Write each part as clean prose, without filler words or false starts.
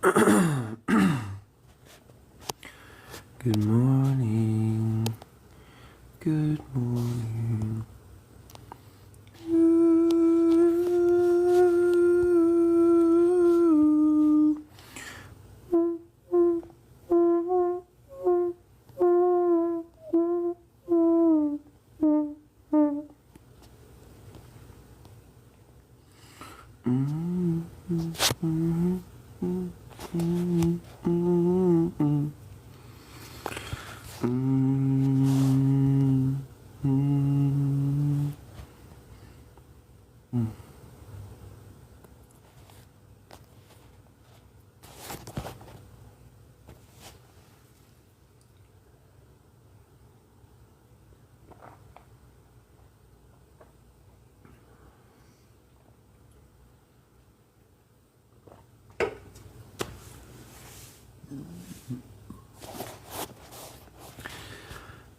Good morning. Good morning.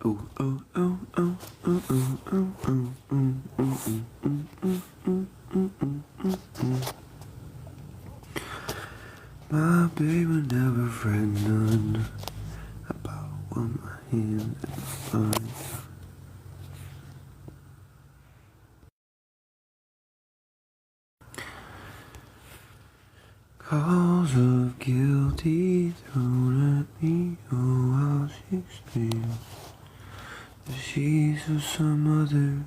Oh, oh, oh, oh, oh, oh, oh, oh, My baby never fret none about what my hands find. Cause of guilty thrown at me, oh how she screams. She's of some other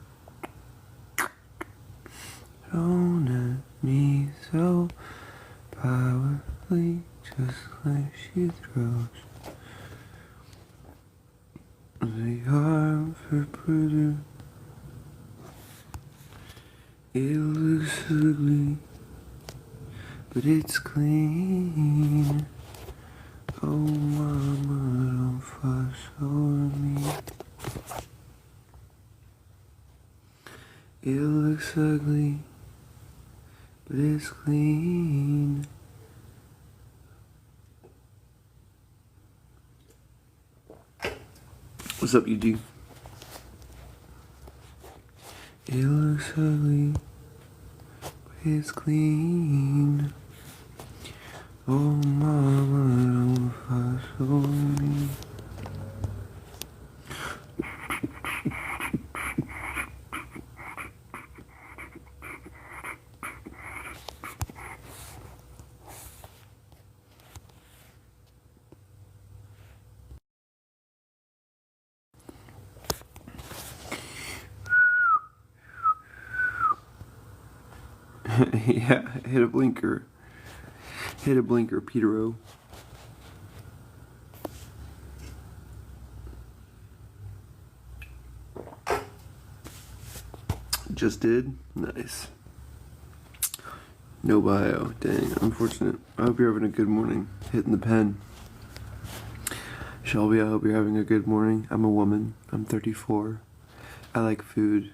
thrown at me so powerfully, just like she throws the arm for brother. It looks ugly, but it's clean. Oh mama, don't fuss over me. It looks ugly, but it's clean. What's up, UG? It looks ugly, but it's clean. Oh mama, don't fuss over me. Yeah, hit a blinker. Hit a blinker, Petero. Just did? Nice. No bio. Dang, unfortunate. I hope you're having a good morning. Hitting the pen. Shelby, I hope you're having a good morning. I'm a woman. I'm 34. I like food.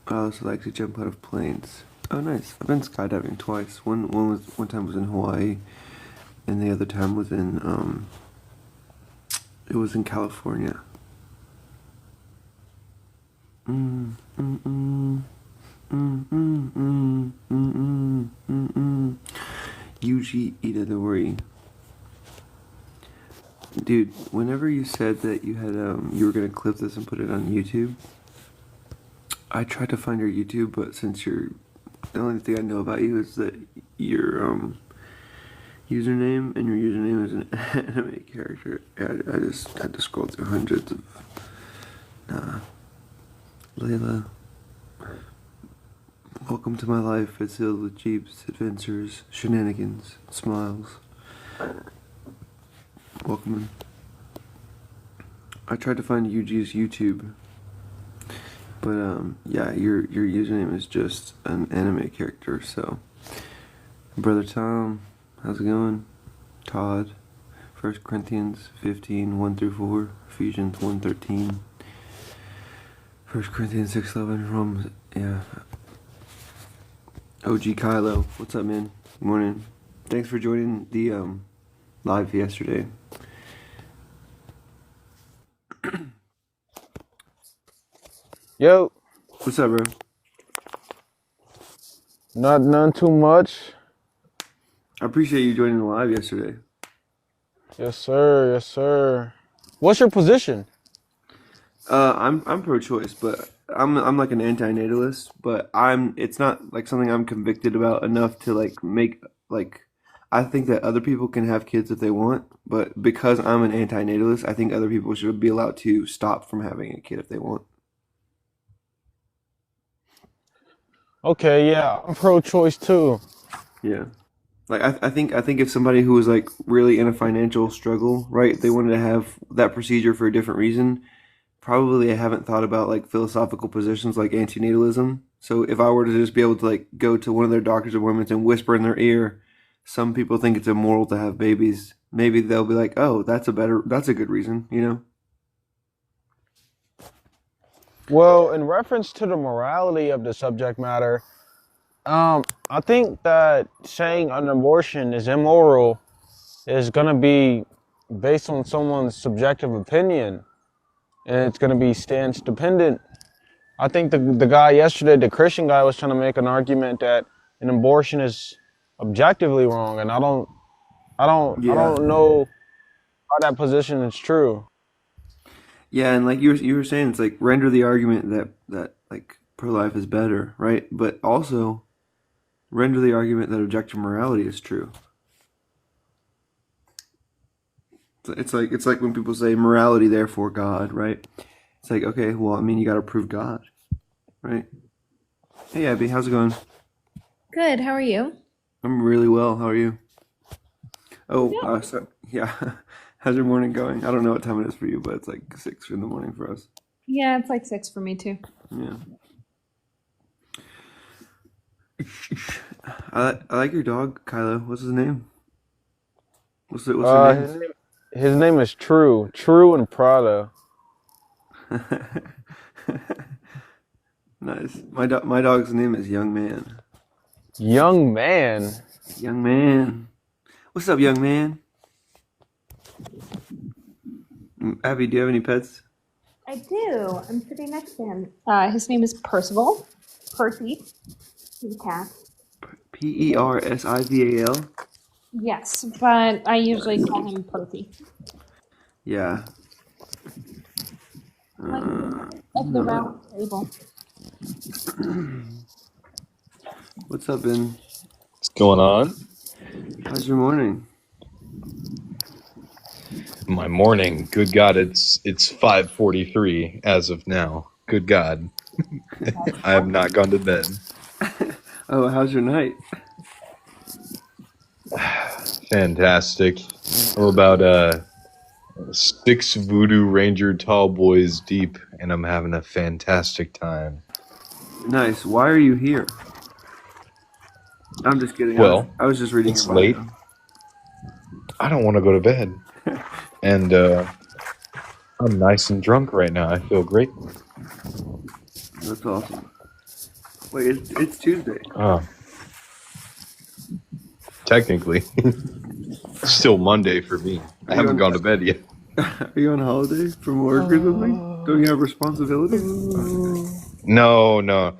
I also like to jump out of planes. Oh, nice. I've been skydiving twice. One time was in Hawaii, and the other time was in it was in California. Yuji Itadori. Dude, whenever you said that you had you were gonna clip this and put it on YouTube, I tried to find your YouTube, but since the only thing I know about you is that your username and your username is an anime character. I just had to scroll through hundreds of. Nah, Layla. Welcome to my life. It's filled with jeeps, adventures, shenanigans, smiles. Welcome in. I tried to find Yuji's YouTube, but yeah, your username is just an anime character. So, Brother Tom, how's it going? Todd, 1 Corinthians 15, 1-4, Ephesians 1:13, 1 Corinthians 6:11, Romans, yeah. OG Kylo, what's up, man? Good morning. Thanks for joining the live yesterday. Yo. What's up, bro? None too much. I appreciate you joining the live yesterday. Yes, sir. Yes, sir. What's your position? I'm pro-choice, but I'm like an anti-natalist, but it's not like something I'm convicted about enough to like make like I think that other people can have kids if they want, but because I'm an anti-natalist, I think other people should be allowed to stop from having a kid if they want. Okay, yeah, I'm pro-choice too. Yeah. Like I think if somebody who was like really in a financial struggle, right, they wanted to have that procedure for a different reason, probably I haven't thought about like philosophical positions like antinatalism. So if I were to just be able to like go to one of their doctor's appointments and whisper in their ear, some people think it's immoral to have babies. Maybe they'll be like, "Oh, that's a good reason," you know? Well, in reference to the morality of the subject matter, I think that saying an abortion is immoral is gonna be based on someone's subjective opinion, and it's gonna be stance dependent. I think the guy yesterday, the Christian guy, was trying to make an argument that an abortion is objectively wrong, and I Yeah. don't know how that position is true. Yeah, and like you were saying, it's like render the argument that like pro-life is better, right? But also render the argument that objective morality is true. It's like when people say morality, therefore God, right? It's like, okay, well, I mean, you got to prove God, right? Hey, Abby, how's it going? Good. How are you? I'm really well. How are you? Oh, Yeah. so yeah. How's your morning going? I don't know what time it is for you, but it's like 6 in the morning for us. Yeah, it's like 6 for me too. Yeah. I like your dog, Kylo. What's his name? What's their Uh, names? his name, his name is True, True and Prada. Nice. My dog's name is Young Man. Young man. Young Man. What's up, young man? Abby, do you have any pets? I do. I'm sitting next to him. His name is Percival. Percy. He's a cat. Persival. Yes, but I usually call him Percy. Yeah. Like, like the No. round table. What's up, Ben? What's going on? How's your morning? My morning. Good God, it's 5:43 as of now. Good God. I have not gone to bed. Oh, how's your night? Fantastic. We're about 6 Voodoo Ranger tall boys deep, and I'm having a fantastic time. Nice. Why are you here? I'm just kidding. Well, I was just reading your it's late. bio. I don't want to go to bed. And I'm nice and drunk right now. I feel great. That's awesome. Wait, it's Tuesday. Uh, Technically, still Monday for me. Are I you haven't on gone to bed yet. Are you on holiday from work or something? Don't you have responsibilities? No, no.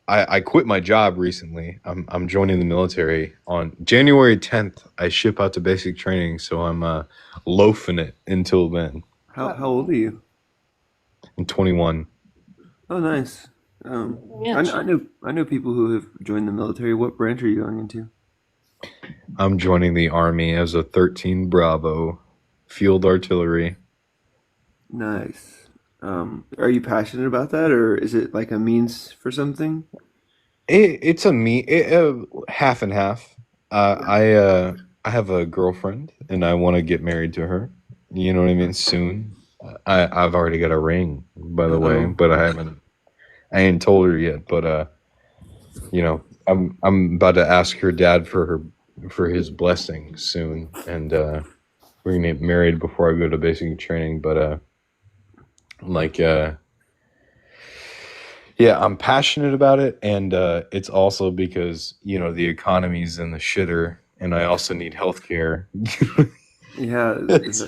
I quit my job recently. I'm joining the military on January 10th. I ship out to basic training, so I'm loafing it until then. How old are you? I'm 21. Oh, nice. Yeah. I know people who have joined the military. What branch are you going into? I'm joining the army as a 13 Bravo field artillery. Nice. Are you passionate about that, or is it like a means for something? It's a half and half. I have a girlfriend and I want to get married to her. You know what I mean? Soon. I've already got a ring, by the way, Uh-oh. but I ain't told her yet. But I'm about to ask her dad for his blessing soon, and we're gonna get married before I go to basic training. But like yeah, I'm passionate about it, and it's also because the economy's in the shitter, and I also need healthcare. Yeah, It's,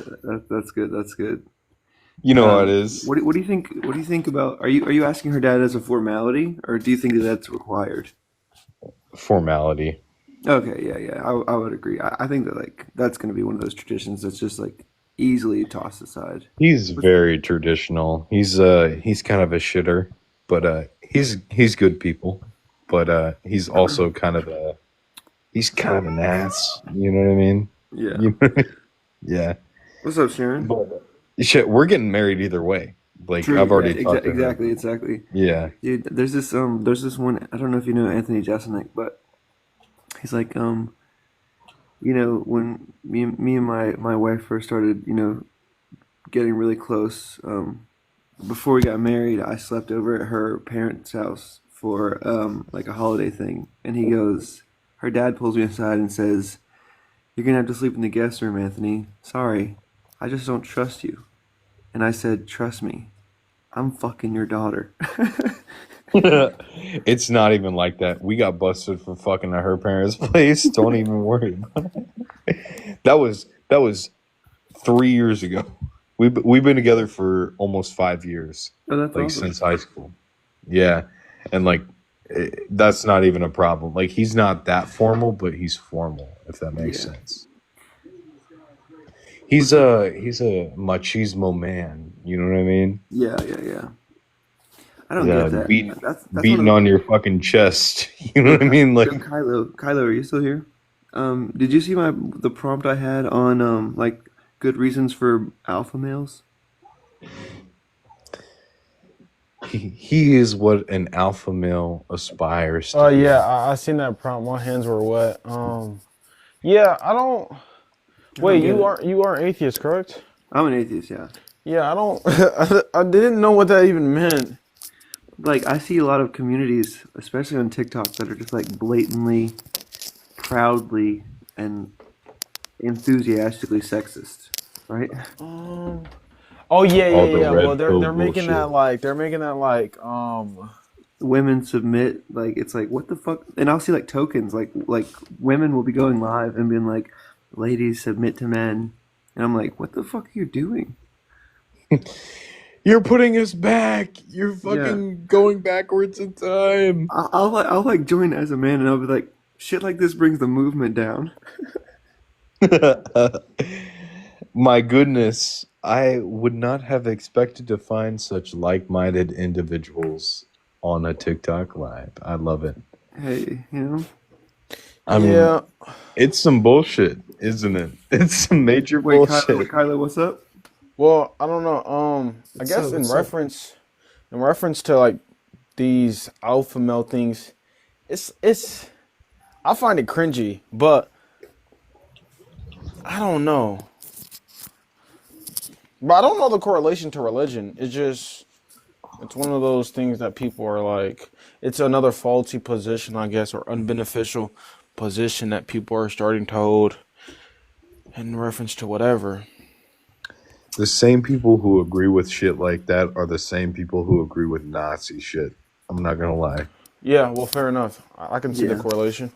that's good. That's good. you know how it is. What do you think? What do you think about? Are you asking her dad as a formality, or do you think that that's required? Formality. Okay, yeah, yeah, I would agree. I think that like that's gonna be one of those traditions that's just like easily tossed aside. He's What's- very traditional. He's kind of a shitter, but he's good people. But he's also kind of a he's kind of an ass. You know what I mean? Yeah. You yeah. What's up, Sharon? But shit, we're getting married either way. Like True. I've Yeah. already talked to her. Exactly. Exactly. Yeah. Dude, there's this one. I don't know if you know Anthony Jeselnik, but he's like, when me and my wife first started, getting really close. Before we got married, I slept over at her parents' house for like a holiday thing, and he goes, her dad pulls me aside and says, "You're gonna have to sleep in the guest room, Anthony. Sorry, I just don't trust you." And I said, "Trust me, I'm fucking your daughter." It's not even like that. We got busted for fucking at her parents' place. Don't even worry about it. That was 3 years ago. We've been together for almost 5 years, Oh, that's like awesome. since high school. Yeah, and like that's not even a problem. Like he's not that formal, but he's formal. If that makes Yeah. sense. He's a machismo man. You know what I mean? Yeah, yeah, yeah. I don't Yeah, get that. That's one beating of on your fucking chest. You know yo, what I mean? Like yo, Kylo, are you still here? Did you see the prompt I had on like good reasons for alpha males? he is what an alpha male aspires Oh to be. yeah, I seen that prompt. My hands were wet. Yeah, I don't. I don't Wait, get it. you are atheist, correct? I'm an atheist, yeah. Yeah, I don't. I didn't know what that even meant. Like I see a lot of communities, especially on TikTok, that are just like blatantly, proudly, and enthusiastically sexist, right? Um. Oh yeah, All yeah, the yeah. Well, red pill they're making bullshit. that like they're making that like Women submit, like it's like what the fuck, and I'll see like tokens, like women will be going live and being like, ladies submit to men, and I'm like, what the fuck are you doing? You're putting us back. You're Yeah. fucking going backwards in time. I'll like join as a man, and I'll be like, shit like this brings the movement down. My goodness, I would not have expected to find such like-minded individuals on a TikTok live. I love it. Hey, I mean, yeah. it's some bullshit, isn't it? It's some major wait, bullshit. Kylo, what's up? Well, I don't know. I What's guess up? What's up? in reference to like these alpha male things, it's I find it cringy, but I don't know. But I don't know the correlation to religion. It's one of those things that people are like, it's another faulty position, I guess, or unbeneficial position that people are starting to hold in reference to whatever. The same people who agree with shit like that are the same people who agree with Nazi shit. I'm not gonna lie. Yeah, well, fair enough. I can see the Yeah, correlation.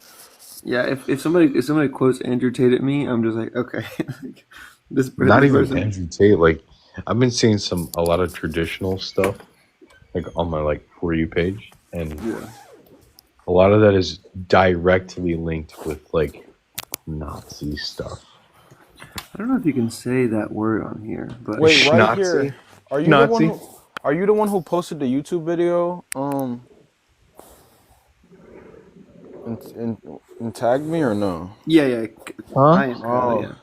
yeah. If somebody quotes Andrew Tate at me, I'm just like, okay, Not this even person. Andrew Tate. Like I've been seeing a lot of traditional stuff, like on my like For You page, and Yeah. a lot of that is directly linked with like Nazi stuff. I don't know if you can say that word on here, but Wait, right Schnazi? here. Are you the one Nazi? who are you the one who posted the YouTube video and tagged me or no? yeah, yeah. Huh? I am Kylo, Oh, yeah.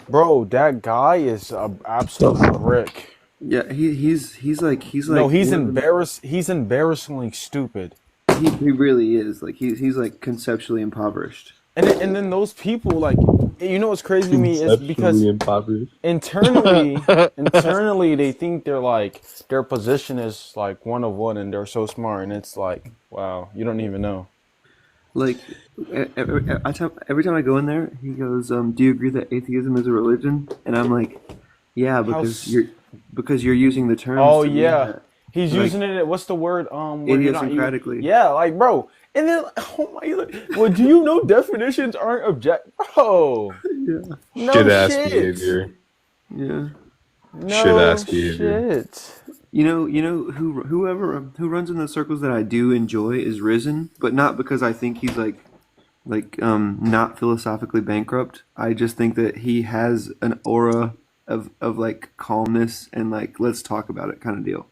bro, that guy is a absolute brick. Yeah, he's No, like one of the he's embarrassingly stupid. he really is like he's like conceptually impoverished. And then those people like you know what's crazy to me is because Conceptually impoverished. internally they think they're like their position is like one of one and they're so smart and it's like wow, you don't even know. Like every time I go in there, he goes, "Do you agree that atheism is a religion?" And I'm like, "Yeah, How because you're using the terms Oh to mean yeah, that, he's like using it. What's the word? Where you're not you. idiosyncratically." Yeah, like bro. And then oh my, well, do you know definitions aren't object? Bro, Yeah, no Shit ass shit, behavior. yeah. Shit no ass behavior. shit. Whoever who runs in the circles that I do enjoy is Risen, but not because I think he's like like not philosophically bankrupt. I just think that he has an aura of like calmness and like let's talk about it kind of deal.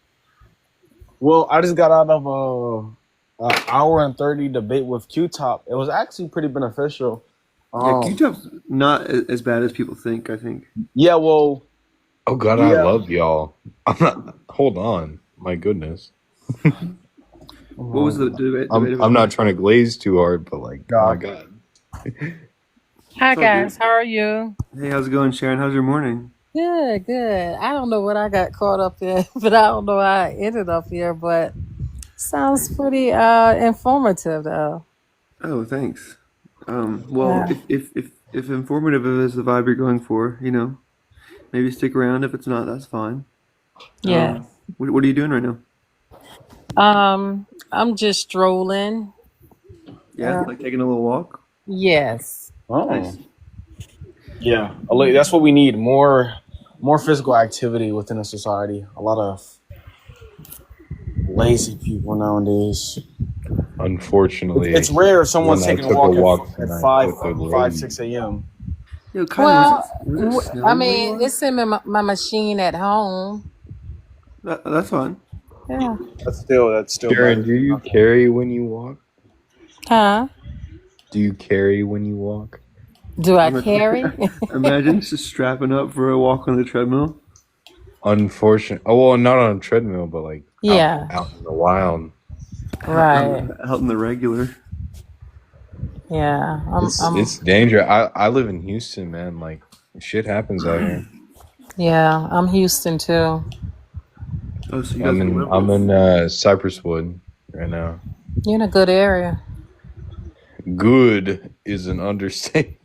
Well, I just got out of a hour and 30 debate with Q Top. It was actually pretty beneficial. Yeah, Um, Q-Top's not as bad as people think, I think. yeah, well, Oh God, I yeah. love y'all. I'm not. Hold on, my goodness. What was the debate I'm about? not trying to glaze too hard, but like, oh my God. God. Hi It's all good. guys, how are you? Hey, how's it going, Sharon? How's your morning? Good, good. I don't know what I got caught up in, but I don't know how I ended up here, but sounds pretty informative though. Oh, thanks. Well, Yeah. if informative is the vibe you're going for, maybe stick around. If it's not, that's fine. Yeah. What are you doing right now? I'm just strolling. Yeah, Uh, like taking a little walk. yes. Oh, Nice. yeah. That's what we need. More physical activity within a society. A lot of lazy people nowadays. Unfortunately, It's rare if when someone's I taking a took a walk walk at tonight 5, with the 5, lady, 6 a.m. Yo, Kylie, Well, was it I snowing where you mean, are? it's in my machine at home. That's fine. Yeah. That's still Sharon, better. do you carry when you walk? Huh? Do you carry when you walk? Do I Ima- carry? Imagine just strapping up for a walk on the treadmill. Unfortunate. Oh well, not on a treadmill, but like Yeah. out in the wild. Right. Out in the regular. Yeah. It's dangerous. I live in Houston, man. Like shit happens out here. Yeah, I'm Houston too. Oh, so you guys are I'm liberals? in Cypress Wood right now. You're in a good area. Good is an understatement.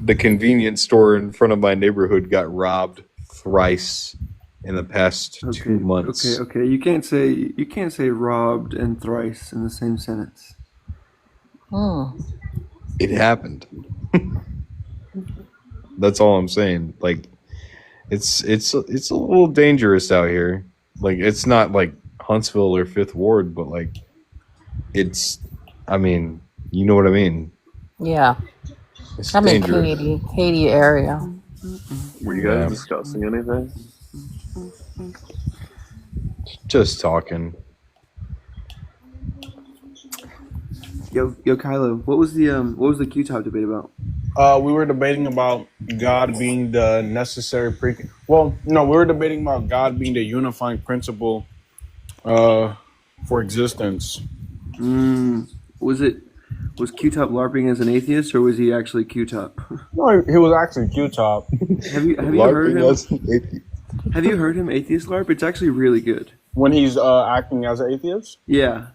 The convenience store in front of my neighborhood got robbed thrice in the past Okay, 2 months. okay. You can't say robbed and thrice in the same sentence. Hmm. It happened. That's all I'm saying. Like it's a little dangerous out here. Like it's not like Huntsville or Fifth Ward, but like it's. I mean, you know what I mean. Yeah. It's I'm in dangerous. Haiti area. Were you guys Yeah, discussing anything? just talking. Yo, Kylo, what was the Q-Top debate about? We were debating about God being the necessary pre. Well, no, we were debating about God being the unifying principle for existence. Was Q-Top LARPing as an atheist, or was he actually Q-Top? No, he was actually Q-Top. Have you heard LARPing him? as an atheist. Have you heard him atheist LARP? It's actually really good. When he's acting as an atheist. Yeah,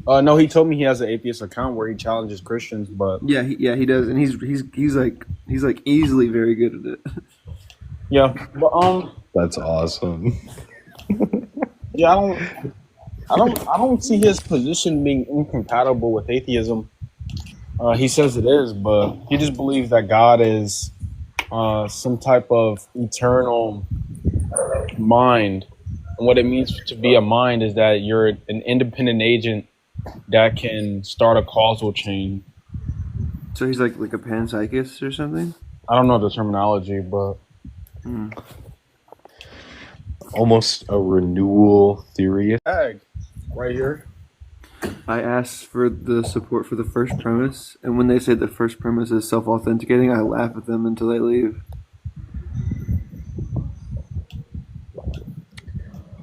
No, he told me he has an atheist account where he challenges Christians, but he does, and he's like easily very good at it. yeah, but That's awesome. yeah, I don't see his position being incompatible with atheism. He says it is, but he just believes that God is some type of eternal mind. And what it means to be a mind is that you're an independent agent that can start a causal chain. So he's like a panpsychist or something. I don't know the terminology, but Almost a renewal theory. egg right here. I asked for the support for the first premise, and when they say the first premise is self-authenticating, I laugh at them until they leave.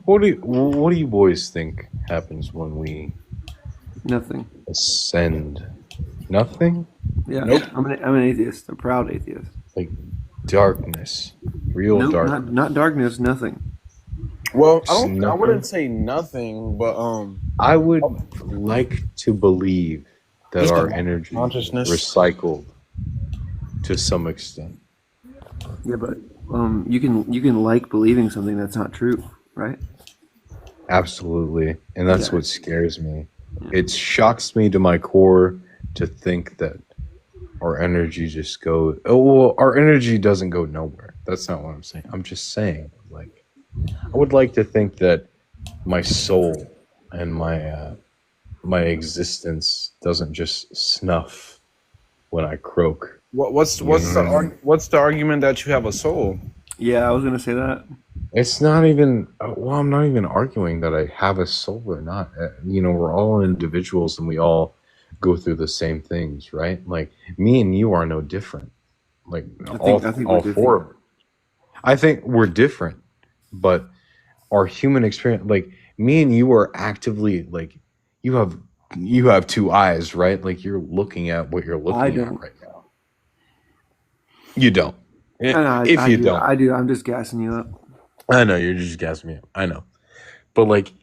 What do you boys think happens when we Nothing. ascend? Nothing? Yeah, Nope. I'm an atheist, a proud atheist. Like darkness. Real Nope, darkness. not darkness, nothing. Well, I Nothing. wouldn't say nothing, but I would like to believe that Just our a energy consciousness. recycled to some extent. Yeah, but you can like believing something that's not true, right? Absolutely. And that's Yeah. what scares me. It shocks me to my core to think that our energy just goes. Oh, well, our energy doesn't go nowhere. That's not what I'm saying. I'm just saying, like, I would like to think that my soul and my existence doesn't just snuff when I croak. What's the argument that you have a soul? Yeah, I was gonna say that. It's not even, well, I'm not even arguing that I have a soul or not. We're all individuals and we all go through the same things, right? Like, me and you are no different. Like, I think all we're four of different. us. I think we're different, but our human experience, like, me and you are actively, like, you have two eyes, right? Like, you're looking at what you're I looking at don't. right now. You don't. I If you do. don't, I do. I'm just gassing you up. I know you're just gassing me up. I know, but like,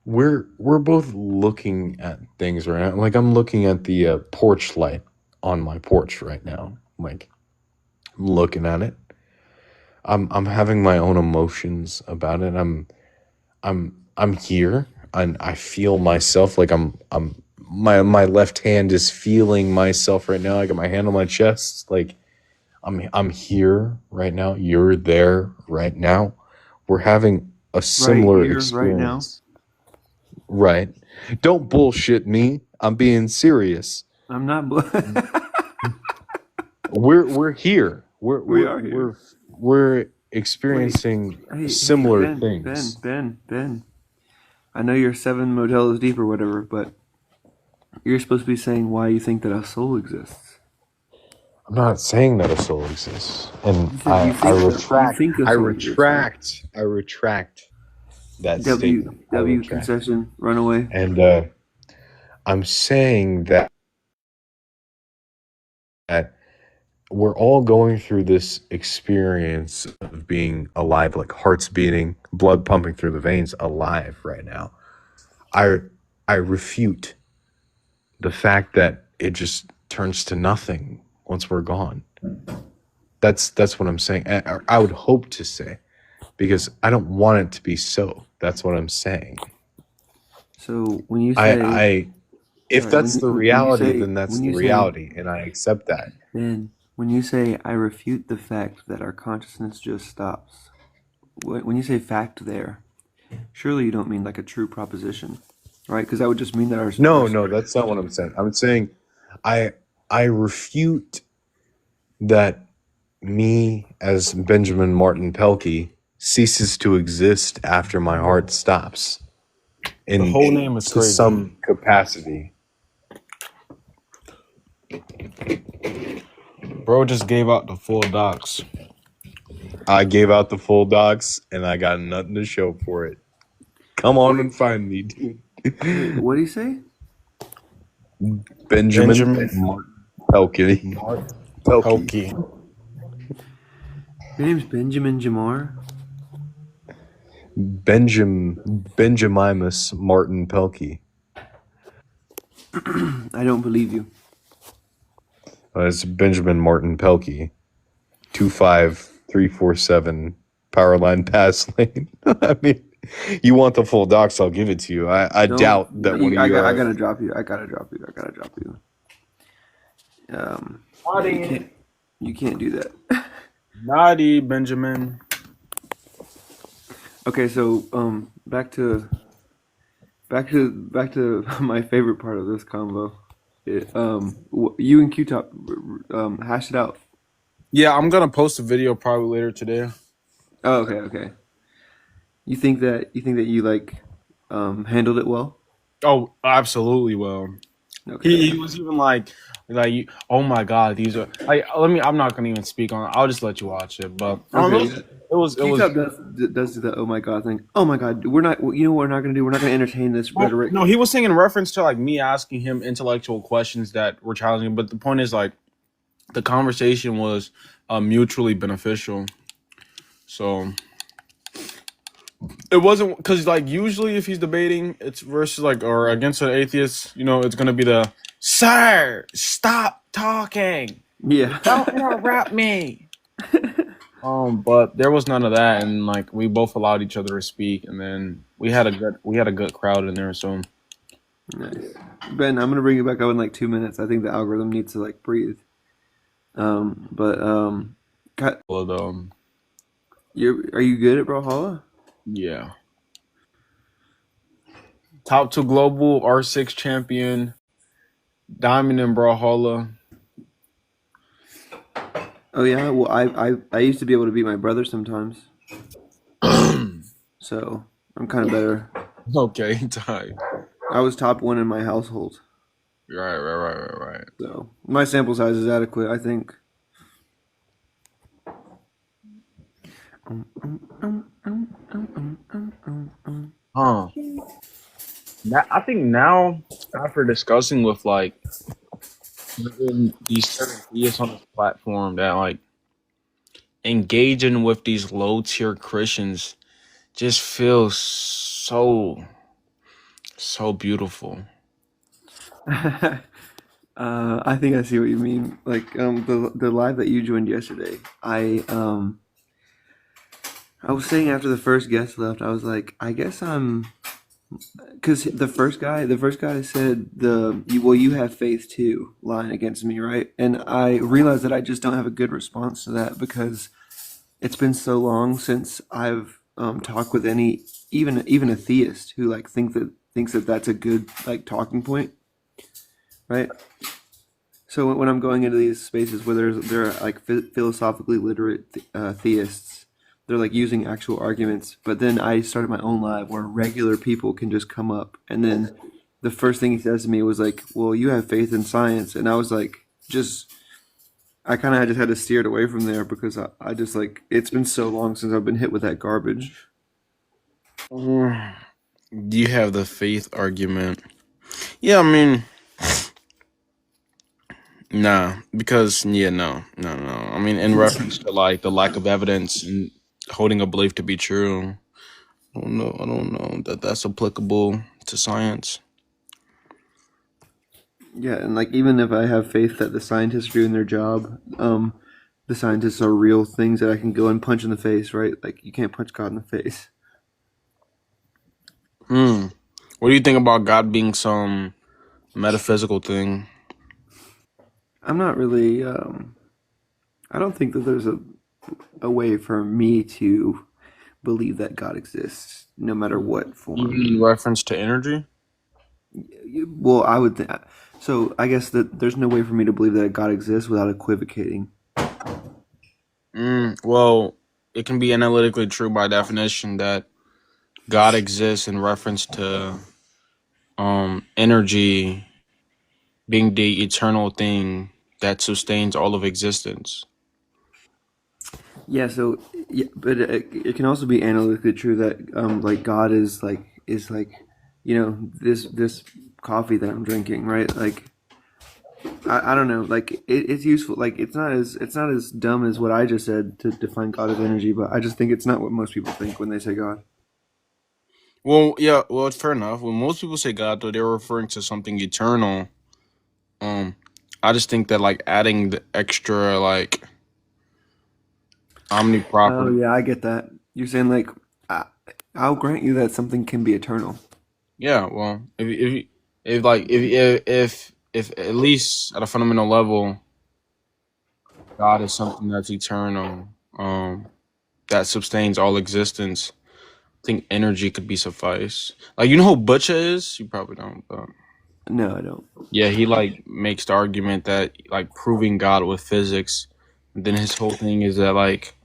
we're both looking at things right now. Like, I'm looking at the porch light on my porch right now. Like, I'm looking at it. I'm having my own emotions about it. I'm here and I feel myself. Like, my left hand is feeling myself right now. I got my hand on my chest. Like, I'm here right now. You're there right now. We're having a similar here, right now. experience. Right. Don't bullshit me. I'm being serious. I'm not. We're here. We are here. We're experiencing similar things. Ben. I know you're 7 motels deep or whatever, but you're supposed to be saying why you think that a soul exists. I'm not saying that a soul exists, and You think a I soul exists. retract that W statement. I W retract. concession runaway. And I'm saying that we're all going through this experience of being alive, like hearts beating, blood pumping through the veins, alive right now. I refute the fact that it just turns to nothing once we're gone. That's what I'm saying. I would hope to say, because I don't want it to be so. That's what I'm saying. So when you say if Sorry, that's when the you- when you reality, say- then that's when the you say- reality, and I accept that. then when you say I refute the fact that our consciousness just stops, when you say fact there, surely you don't mean like a true proposition, right? Because that would just mean that our No, that's not what I'm saying. I'm saying I refute that me as Benjamin Martin Pelkey ceases to exist after my heart stops. In The whole name is to crazy. some capacity. Bro just gave out the full docs. I gave out the full docs and I got nothing to show for it. Come on and find me, dude. Wait, what do you say? Benjamin Martin Pelkey. Pelkey. Your name's Benjamin Jamar? Benjamimus Martin Pelkey. I don't believe you. It's Benjamin Martin Pelkey. 25347 Powerline Pass Lane. I mean, you want the full docs, I'll give it to you. I No, doubt that one of you I are... gotta drop you. I gotta drop you. You can't do that. Naughty Benjamin. Okay, so back to my favorite part of this combo. You and Q-Top hash it out. Yeah, I'm gonna post a video probably later today. Oh, okay. You think that you like handled it well? Oh, absolutely. Well, Okay. he was even like, oh my god, these are like. I'm not gonna even speak on it. I'll just let you watch it. But Okay. it was. Q-Top does do the oh my god thing. Oh my god, we're not. You know what we're not gonna do? We're not gonna entertain this rhetoric. No, he was saying in reference to like me asking him intellectual questions that were challenging. But the point is like, the conversation was mutually beneficial. So it wasn't because like usually if he's debating, it's versus like or against an atheist. You know, it's gonna be the sir, stop talking. Yeah. Don't interrupt me. But there was none of that, and like we both allowed each other to speak, and then we had a good crowd in there. So Nice. Ben, I'm gonna bring you back up in like 2 minutes. I think the algorithm needs to like breathe. Are you good at Brawlhalla? yeah. Top 2 global R6 champion, Diamond in Brawlhalla. Oh yeah, well I used to be able to beat my brother sometimes, so I'm kind of better. Okay, tight. I was top one in my household, Right. so my sample size is adequate, I think. Huh. I think now, after discussing with like even these certain theists on this platform that like engaging with these low tier Christians just feels so beautiful. I think I see what you mean. Like the live that you joined yesterday, I was saying after the first guest left, I was like, I guess I'm because the first guy said well you have faith too lying against me, right? And I realized that I just don't have a good response to that because it's been so long since I've talked with any even a theist who like thinks that that's a good like talking point, right? So when I'm going into these spaces where there are like philosophically literate theists, they're like using actual arguments. But then I started my own live where regular people can just come up, and then the first thing he says to me was like, "Well, you have faith in science," and I was like, just I kind of just had to steer it away from there because I just like it's been so long since I've been hit with that garbage. Mm, you have the faith argument. Yeah, I mean, nah, because no. I mean, in reference to like the lack of evidence and holding a belief to be true, I don't know that that's applicable to science. Yeah, and like even if I have faith that the scientists are doing their job, the scientists are real things that I can go and punch in the face, right? Like you can't punch God in the face. Hmm. What do you think about God being some metaphysical thing? I'm not really. I don't think that there's a way for me to believe that God exists, no matter what Even form. in reference to energy? Well, I would. So I guess that there's no way for me to believe that God exists without equivocating. Well, it can be analytically true by definition that God exists in reference to energy being the eternal thing that sustains all of existence. Yeah. So, yeah, but it can also be analytically true that like God is like this coffee that I'm drinking, right? Like I don't know, like it's useful. Like it's not as dumb as what I just said to define God as energy, but I just think it's not what most people think when they say God. Well, yeah, well, it's fair enough. When most people say God, though, they're referring to something eternal. Um, I just think that like adding the extra like Oh omniproper. yeah, I get that. You're saying like I, I'll grant you that something can be eternal. Yeah, well, if like if at least at a fundamental level, God is something that's eternal, that sustains all existence. I think energy could be suffice. Like you know who Butcher is? You probably don't, but No, I don't. yeah, he like makes the argument that like proving God with physics. And then his whole thing is that like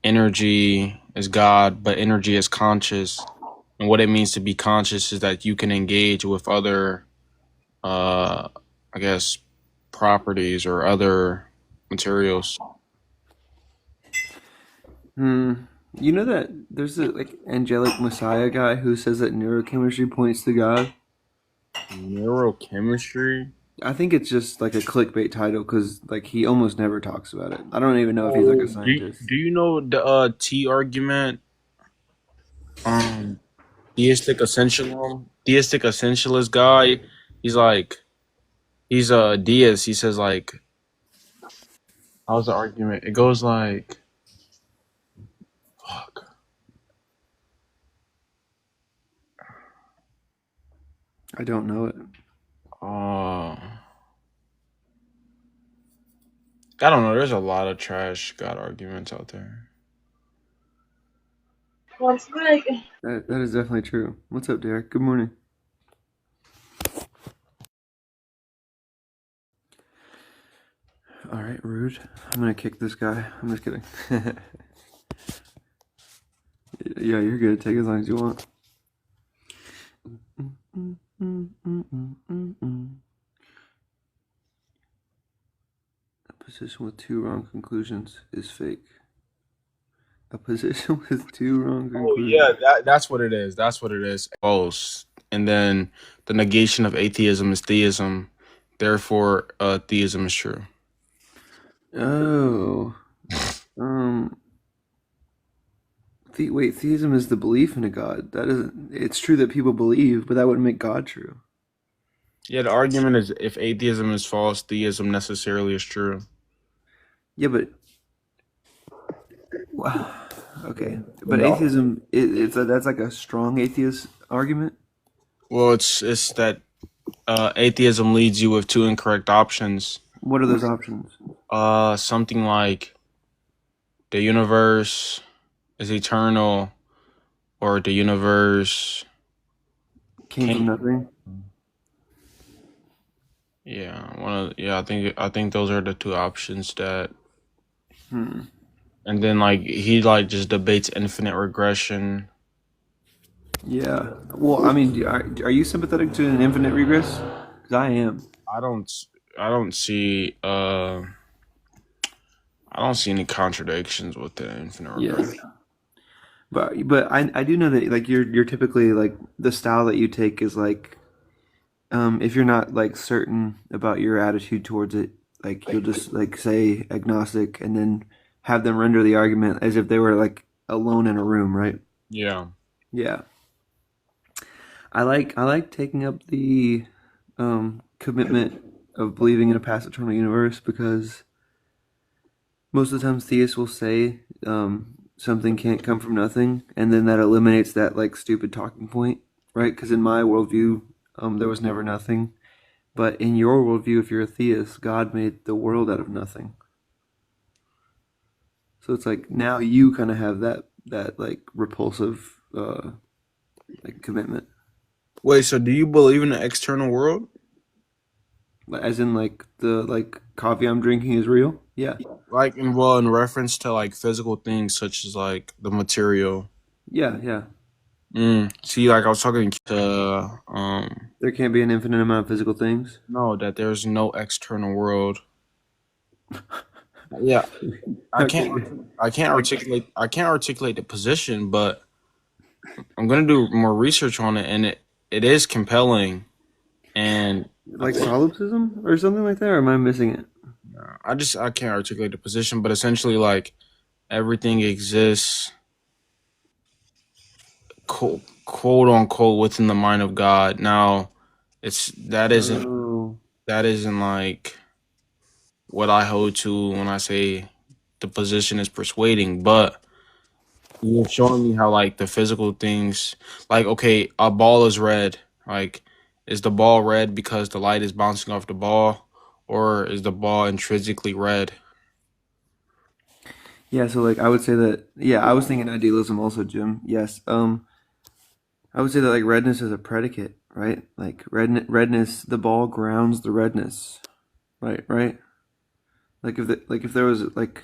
energy is God, but energy is conscious. And what it means to be conscious is that you can engage with other uh I guess properties or other materials. Hmm. You know that there's a like angelic messiah guy who says that neurochemistry points to God. Neurochemistry? I think it's just like a clickbait title because like he almost never talks about it. I don't even know if he's like a Oh, scientist. do you know the T argument? Um theistic essentialist guy. He's like he's a deist. He says like how's the argument? It goes like fuck. I don't know it. Uh I don't know, there's a lot of trash God arguments out there. That is definitely true. What's up, Derek? Good morning. All right, rude. I'm gonna kick this guy. I'm just kidding. Yeah, you're good. Take as long as you want. A position with two wrong conclusions is fake. A position with two wrong Oh conclusions. yeah, that's what it is. That's what it is. False. And then the negation of atheism is theism. Therefore, theism is true. Oh. Wait, theism is the belief in a god. That isn't. It's true that people believe, but that wouldn't make God true. Yeah, the argument is if atheism is false, theism necessarily is true. Yeah, but okay, but atheism that's like a strong atheist argument. Well, it's that atheism leads you with two incorrect options. What are those options? Something like the universe is eternal, or the universe Came from nothing. I think those are the two options that. Hmm. And then like he like just debates infinite regression. Yeah. Well, I mean, are you sympathetic to an infinite regress? Because I am. I don't see any contradictions with the infinite regression. Yeah. But I do know that like you're typically like the style that you take is like if you're not like certain about your attitude towards it, like you'll just like say agnostic and then have them render the argument as if they were like alone in a room, right? Yeah. Yeah. I like taking up the commitment of believing in a past eternal universe because most of the times theists will say something can't come from nothing, and then that eliminates that like stupid talking point, right? Because in my worldview, there was never nothing, but in your worldview, if you're a theist, God made the world out of nothing. So it's like now you kind of have that like repulsive like commitment, Wait, so do you believe in an external world? as in like the like coffee I'm drinking is real. Yeah, Like in reference to like physical things such as like the material. yeah. See, like I was talking to There can't be an infinite amount of physical things. no, that there's no external world. Yeah. I can't articulate the position, but I'm gonna do more research on it, and it is compelling. And Like solipsism or something like that, or am I missing it? I can't articulate the position, but essentially like everything exists quote unquote within the mind of God. Now that isn't like what I hold to when I say the position is persuading, but you're showing me how like the physical things, like okay, a ball is red. Like, is the ball red because the light is bouncing off the ball, or is the ball intrinsically red? Yeah, so like I would say that I was thinking idealism also, Jim. Yes. I would say that like redness is a predicate, right? Like redness, the ball grounds the redness. Right? Like if there was like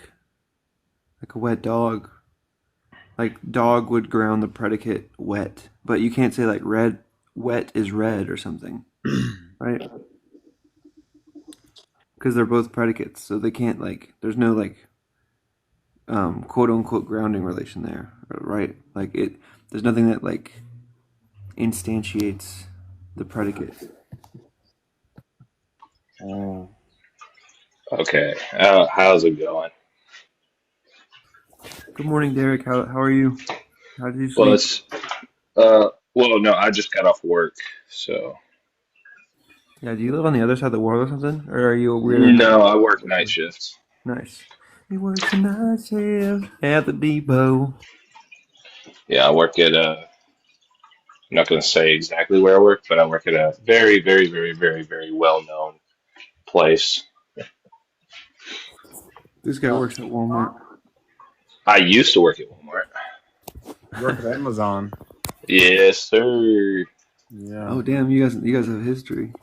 a wet dog, like dog would ground the predicate wet, but you can't say like wet is red or something, right? Because they're both predicates, so they can't like there's no like quote unquote grounding relation there, right? Like there's nothing that like instantiates the predicate. Okay. How's it going? Good morning, Derek. How are you? How did you Well, sleep? no, I just got off work, so Yeah, do you live on the other side of the world or something, or are you a weirdo? no, I work night shifts. Nice. We work tonight shift at the depot. Yeah, I work at I'm not going to say exactly where I work, but I work at a very, very, very, very, very well-known place. This guy works at Walmart. I used to work at Walmart. You work at Amazon. Yes, sir. Yeah. Oh damn, you guys have history.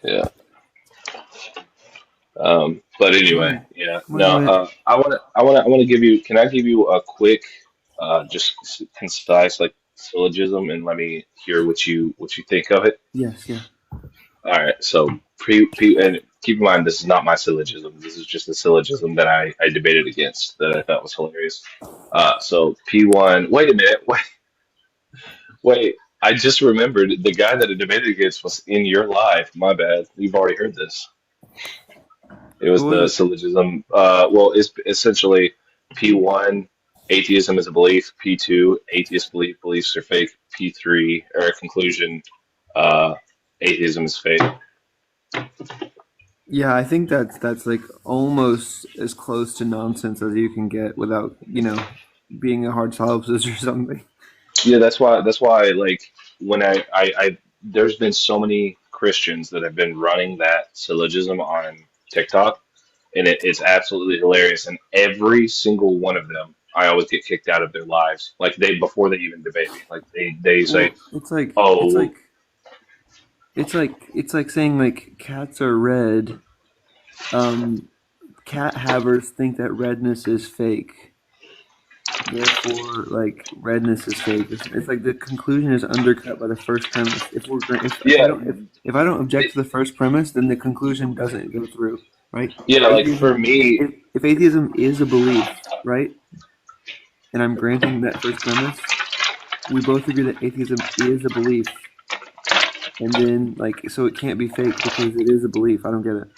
Yeah. But Yeah. anyway, yeah, Come on, no. go ahead. I want to give you. Can I give you a quick, just concise like syllogism, and let me hear what you think of it. Yes, yeah. All right. So and keep in mind this is not my syllogism. This is just a syllogism that I debated against that I thought was hilarious. So P1. Wait a minute. Wait. I just remembered the guy that I debated against was in your life. My bad. You've already heard this. It was What was the it? syllogism. Well, it's essentially P1, atheism is a belief. P2, atheist beliefs are fake. P3, or conclusion, uh, atheism is fake. Yeah, I think that's like almost as close to nonsense as you can get without, being a hard solipsist or something. Yeah, that's why like when I there's been so many Christians that have been running that syllogism on TikTok, and it's absolutely hilarious. And every single one of them, I always get kicked out of their lives. Like they before they even debate me, like they say, Well, it's like "Oh, it's well, like it's like saying like cats are red. Um, cat havers think that redness is fake. Therefore, like redness is fake. It's like the conclusion is undercut by the first premise. yeah, If I don't object to the first premise, then the conclusion doesn't go through, right? yeah." Like for Atheism, me, if atheism is a belief, right, and I'm granting that first premise, we both agree that atheism is a belief, and then like so it can't be fake because it is a belief. I don't get it.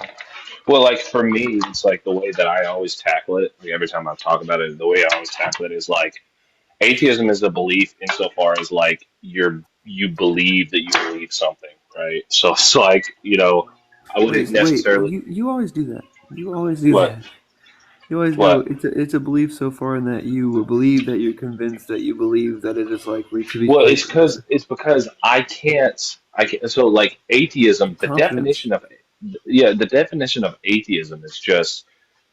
well, like for me, it's like the way that I always tackle it. Like every time I talk about it, the way I always tackle it is like atheism is a belief insofar as like you believe that you believe something, right? So it's like I wouldn't Wait. necessarily You always do that. You always do what that. You always go. what. It's a belief so far in that you believe that you're convinced that you believe that it is likely to be Well, fake. it's because I can't. So like atheism, the Confidence, definition of yeah, the definition of atheism is just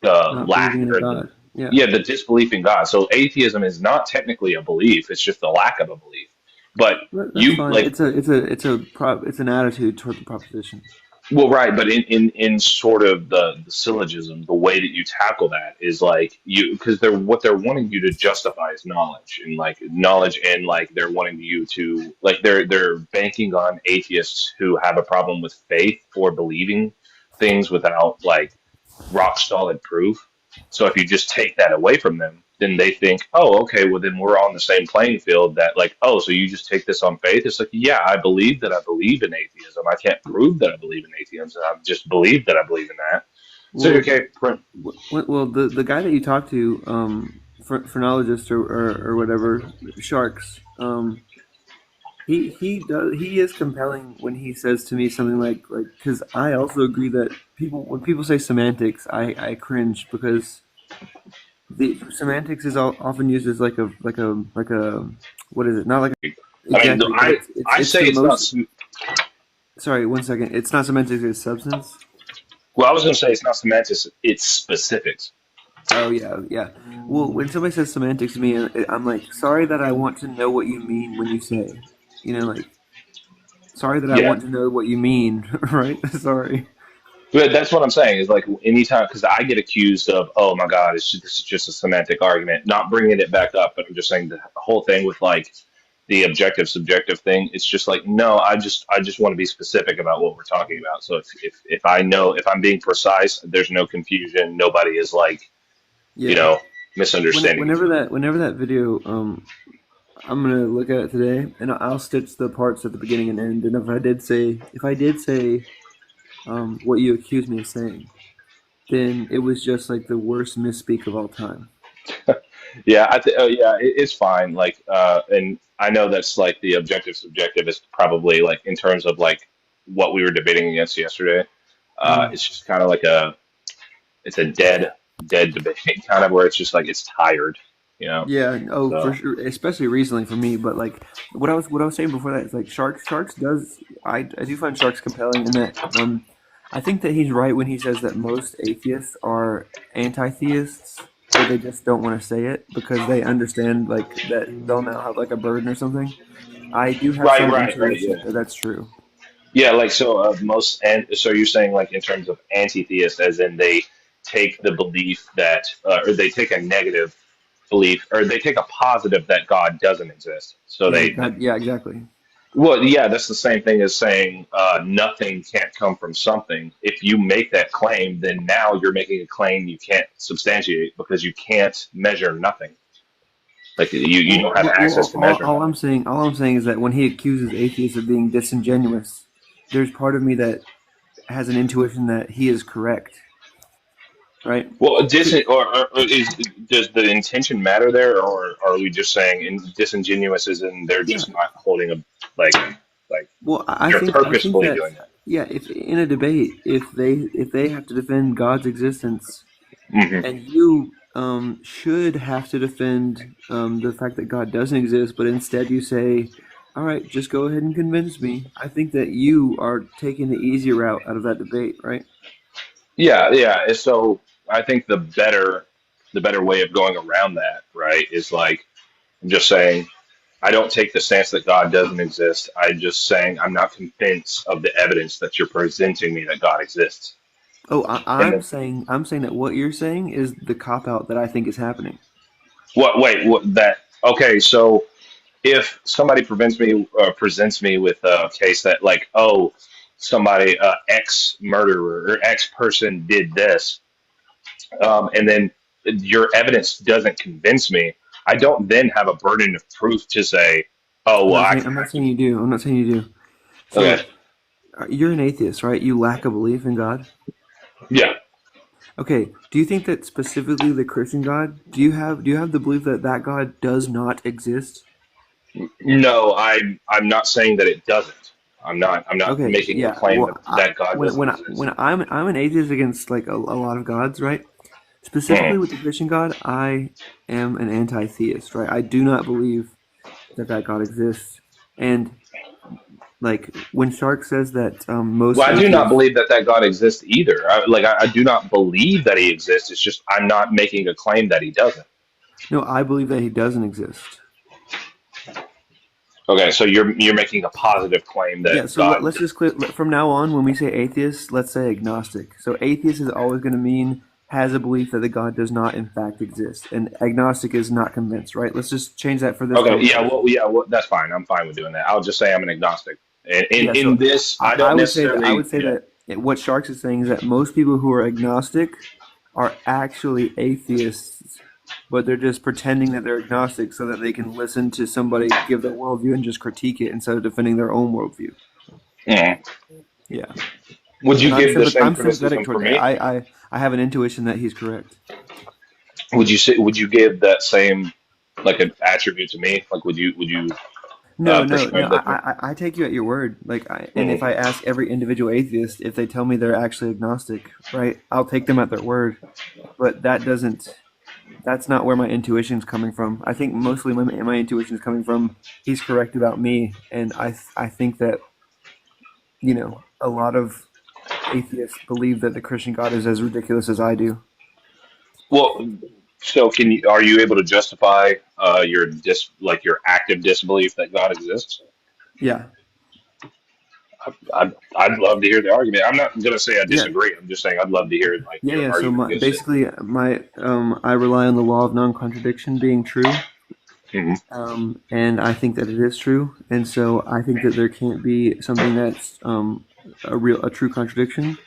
the not believing lack in a or the god. Yeah, yeah, the disbelief in God. So atheism is not technically a belief; it's just the lack of a belief. But that's you fine. like It's an attitude toward the proposition. well, right, but in sort of the syllogism, the way that you tackle that is like you because they're wanting you to justify is knowledge and like knowledge and like they're wanting you to like they're banking on atheists who have a problem with faith or believing things without like rock solid proof. So if you just take that away from them, then they think, oh, okay, well then we're on the same playing field. That like, oh, so you just take this on faith? It's like, yeah, I believe that I believe in atheism. I can't prove that I believe in atheism. I just believe that I believe in that. So Well, okay, well, the guy that you talk to, phrenologist or whatever, sharks. He is compelling when he says to me something like because I also agree that when people say semantics, I cringe because the semantics is often used as like a what is it? Not like I mean, exactly, but I it's say the it's not. most. Sorry, 1 second. It's not semantics; it's substance. Well, I was going to say it's not semantics; it's specifics. Oh yeah, yeah. Well, when somebody says semantics to me, I'm like, sorry that I want to know what you mean when you say, like, sorry that I Yeah, want to know what you mean, right? Sorry. but that's what I'm saying is like anytime because I get accused of oh my god this is just a semantic argument, not bringing it back up, but I'm just saying the whole thing with like the objective subjective thing. It's just like no, I just want to be specific about what we're talking about. So if I know if I'm being precise, there's no confusion. Nobody is like you Yeah. know misunderstanding each other. Whenever that video, I'm gonna look at it today, and I'll stitch the parts at the beginning and end. And if I did say, what you accused me of saying, then it was just like the worst misspeak of all time. Yeah, yeah, it's fine. Like, and I know that's like the objective subjective is probably like in terms of like what we were debating against yesterday. Mm. It's just kind of like it's a dead debate kind of where it's just like it's tired, you know. Yeah, oh, for So sure, especially recently for me. But like, what I was saying before that is like sharks does I do find sharks compelling in that I think that he's right when he says that most atheists are anti-theists, but they just don't want to say it because they understand like that they'll now have like a burden or something. I do have right, some right, right, intuition yeah, that that's true. yeah. Like so, most and so you're saying like in terms of anti-theist, as in take the belief that, or they take a negative belief, or they take a positive that God doesn't exist. So Yeah, they, God, yeah, exactly. well, yeah, that's the same thing as saying nothing can't come from something. If you make that claim, then now you're making a claim you can't substantiate because you can't measure nothing. Like you don't have access to measure All nothing. all I'm saying is that when he accuses atheists of being disingenuous, there's part of me that has an intuition that he is correct, right? Well, or does the intention matter there, or are we just saying disingenuous is in they're Yeah. just not holding a like Well, they're I think purposefully that doing that? yeah, if in a debate, if they have to defend God's existence, Hmm. and you should have to defend the fact that God doesn't exist, but instead you say, "All right, just go ahead and convince me." I think that you are taking the easy route out of that debate, right? Yeah, yeah. And so I think the better way of going around that, right, is like I'm just saying I don't take the stance that God doesn't exist. I'm just saying I'm not convinced of the evidence that you're presenting me that God exists. Oh, And then I'm saying that what you're saying is the cop out that I think is happening. what? Wait, what? That okay? So if somebody presents me with a case that like, oh, somebody X murderer or X person did this, and then your evidence doesn't convince me, I don't then have a burden of proof to say, oh well, I I'm not have to. saying you do. I'm not saying you do. Okay, So you're an atheist, right? You lack a belief in God. yeah. Okay. Do you think that specifically the Christian God? Do you have the belief that that God does not exist? No, I'm not saying that it doesn't. I'm not Okay. making a Yeah. claim that God doesn't When exist. I'm an atheist against like a lot of gods, right? Specifically Mhm. with the Christian God, I am an anti-theist, right? I do not believe that that God exists, and like when Shark says that most Well, I do not atheists. believe that God exists either. I do not believe that he exists. It's just I'm not making a claim that he doesn't. No, I believe that he doesn't exist. Okay, so you're making a positive claim Yeah, that so God. let's just clear from now on when we say atheist, let's say agnostic. So atheist is always going to mean has a belief that the God does not in fact exist, and agnostic is not convinced, right? Let's just change that for this Okay, yeah, conversation. yeah, well, that's fine. I'm fine with doing that. I'll just say I'm an agnostic. And Yeah, in so this, I don't I necessarily. would say Yeah. that what Sharks is saying is that most people who are agnostic are actually atheists, but they're just pretending that they're agnostic so that they can listen to somebody give their worldview and just critique it instead of defending their own worldview. Mhm. Yeah. Would And you give the same I'm sympathetic criticism for toward that. me? I have an intuition that he's correct. Would you give that same like an attribute to me? Like, would you No. prescribe that to me? I take you at your word. And if Mhm. I ask every individual atheist if they tell me they're actually agnostic, right? I'll take them at their word. But that's not where my intuition's coming from. I think mostly my intuition is coming from he's correct about me, and I think that a lot of atheists believe that the Christian God is as ridiculous as I do. Well, so are you able to justify your active disbelief that God exists? Yeah, I'd love to hear the argument. I'm not going to say I yeah, disagree. I'm just saying I'd love to hear like your yeah. So argument against it. my I rely on the law of non-contradiction being true. Hmm. And I think that it is true, and so I think that there can't be something that's a true contradiction.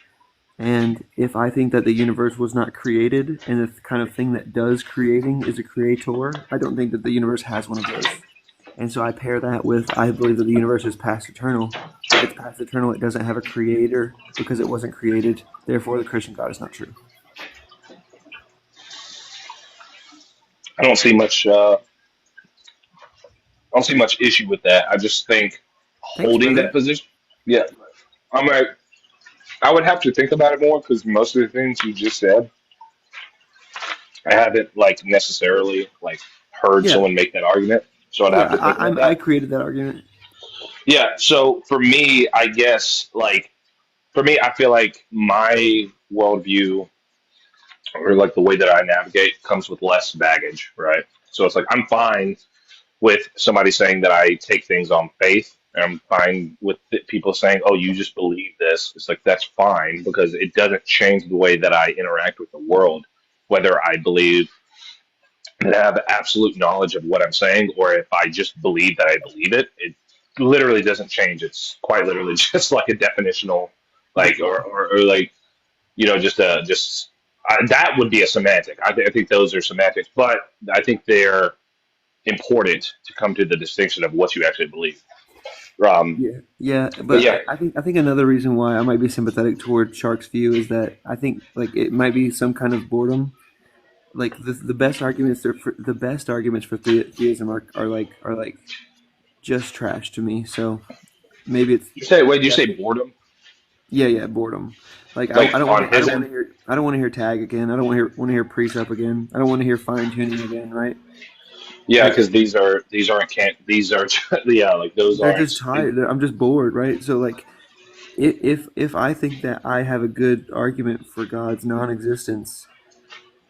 And if I think that the universe was not created, and the kind of thing that does creating is a creator, I don't think that the universe has one of those. And so I pair that with I believe that the universe is past eternal. If it's past eternal, it doesn't have a creator because it wasn't created. Therefore, the Christian God is not true. I don't see much. I don't see much issue with that. I just think Thanks, holding that brother. position. Yeah, I'm like I would have to think about it more because most of the things you just said, I haven't like necessarily like heard Yeah, someone make that argument. So I'd yeah. have to think about I that. created that argument. Yeah. So for me, I guess like for me, I feel like my worldview or like the way that I navigate comes with less baggage, right? So it's like I'm fine with somebody saying that I take things on faith I'm fine with people saying, "Oh, you just believe this." It's like that's fine because it doesn't change the way that I interact with the world, whether I believe that I have absolute knowledge of what I'm saying, or if I just believe that I believe it. It literally doesn't change. It's quite literally just like a definitional, like or like just that would be a semantic. I think those are semantics, but I think they're important to come to the distinction of what you actually believe. Yeah, yeah, But but yeah, I think another reason why I might be sympathetic toward Shark's view is that I think like it might be some kind of boredom. Like the best arguments the best arguments for theism are like just trash to me. So maybe it's you say wait, do you that. say boredom? Yeah, boredom. Like Like on his end? I don't want to hear tag again. I don't want to hear precept again. I don't want to hear fine tuning again. Right? Yeah, Like because these aren't can't these are yeah like those they're aren't just tired. I'm just bored. Right? So like if I think that I have a good argument for God's non-existence,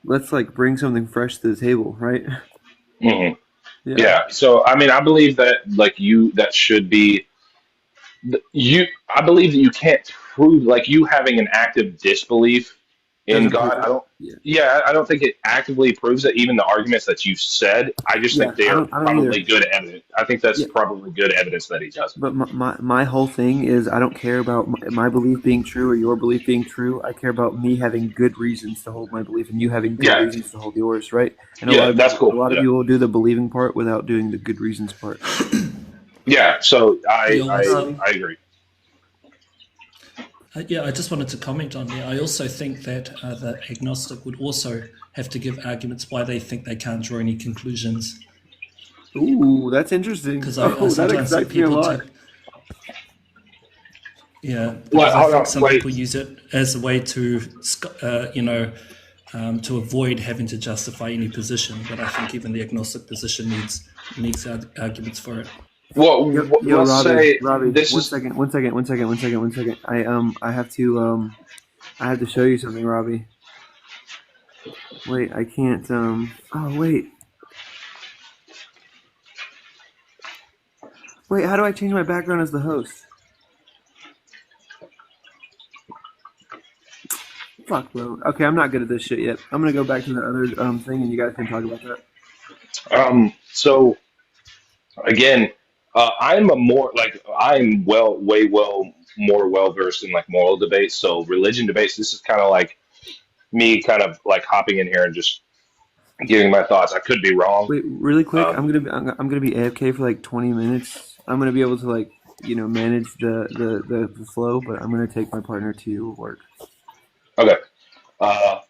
let's like bring something fresh to the table. Right? hmm Yeah. yeah. So I mean, I believe that like you that should be you. I believe that you can't prove like you having an active disbelief in Doesn't prove God. it. I don't. Yeah. Yeah, I don't think it actively proves that. Even the arguments that you said, I just think Yeah. they are I don't probably either. good evidence. I think that's Yeah. probably good evidence that he doesn't. But my whole thing is I don't care about my belief being true or your belief being true. I care about me having good reasons to hold my belief and you having good Yeah, reasons to hold yours, right? And yeah, that's a cool. lot of Yeah, you will do the believing part without doing the good reasons part. yeah. So Hey, We hey, also, Robbie. I agree. yeah, I just wanted to comment on there. I also think that the agnostic would also have to give arguments why they think they can't draw any conclusions. Ooh, that's interesting. Because I Oh, that sometimes think excites me a people lot. take, yeah, What? because I Hold think on. some Wait. people use it as a way to, to avoid having to justify any position. But I think even the agnostic position needs arguments for it. Well, Yo, let's say Robbie, this is. one second. I have to show you something, Robbie. Wait, I can't. Wait. How do I change my background as the host? Fuck, bro. Okay, I'm not good at this shit yet. I'm gonna go back to the other thing, and you guys can talk about that. So again, I'm a more like I'm way more well versed in like moral debates. So religion debates. This is kind of like me, kind of like hopping in here and just giving my thoughts. I could be wrong. Wait, really quick. Um, I'm gonna be AFK for like 20 minutes. I'm gonna be able to like manage the flow, but I'm gonna take my partner to work. okay. Uh,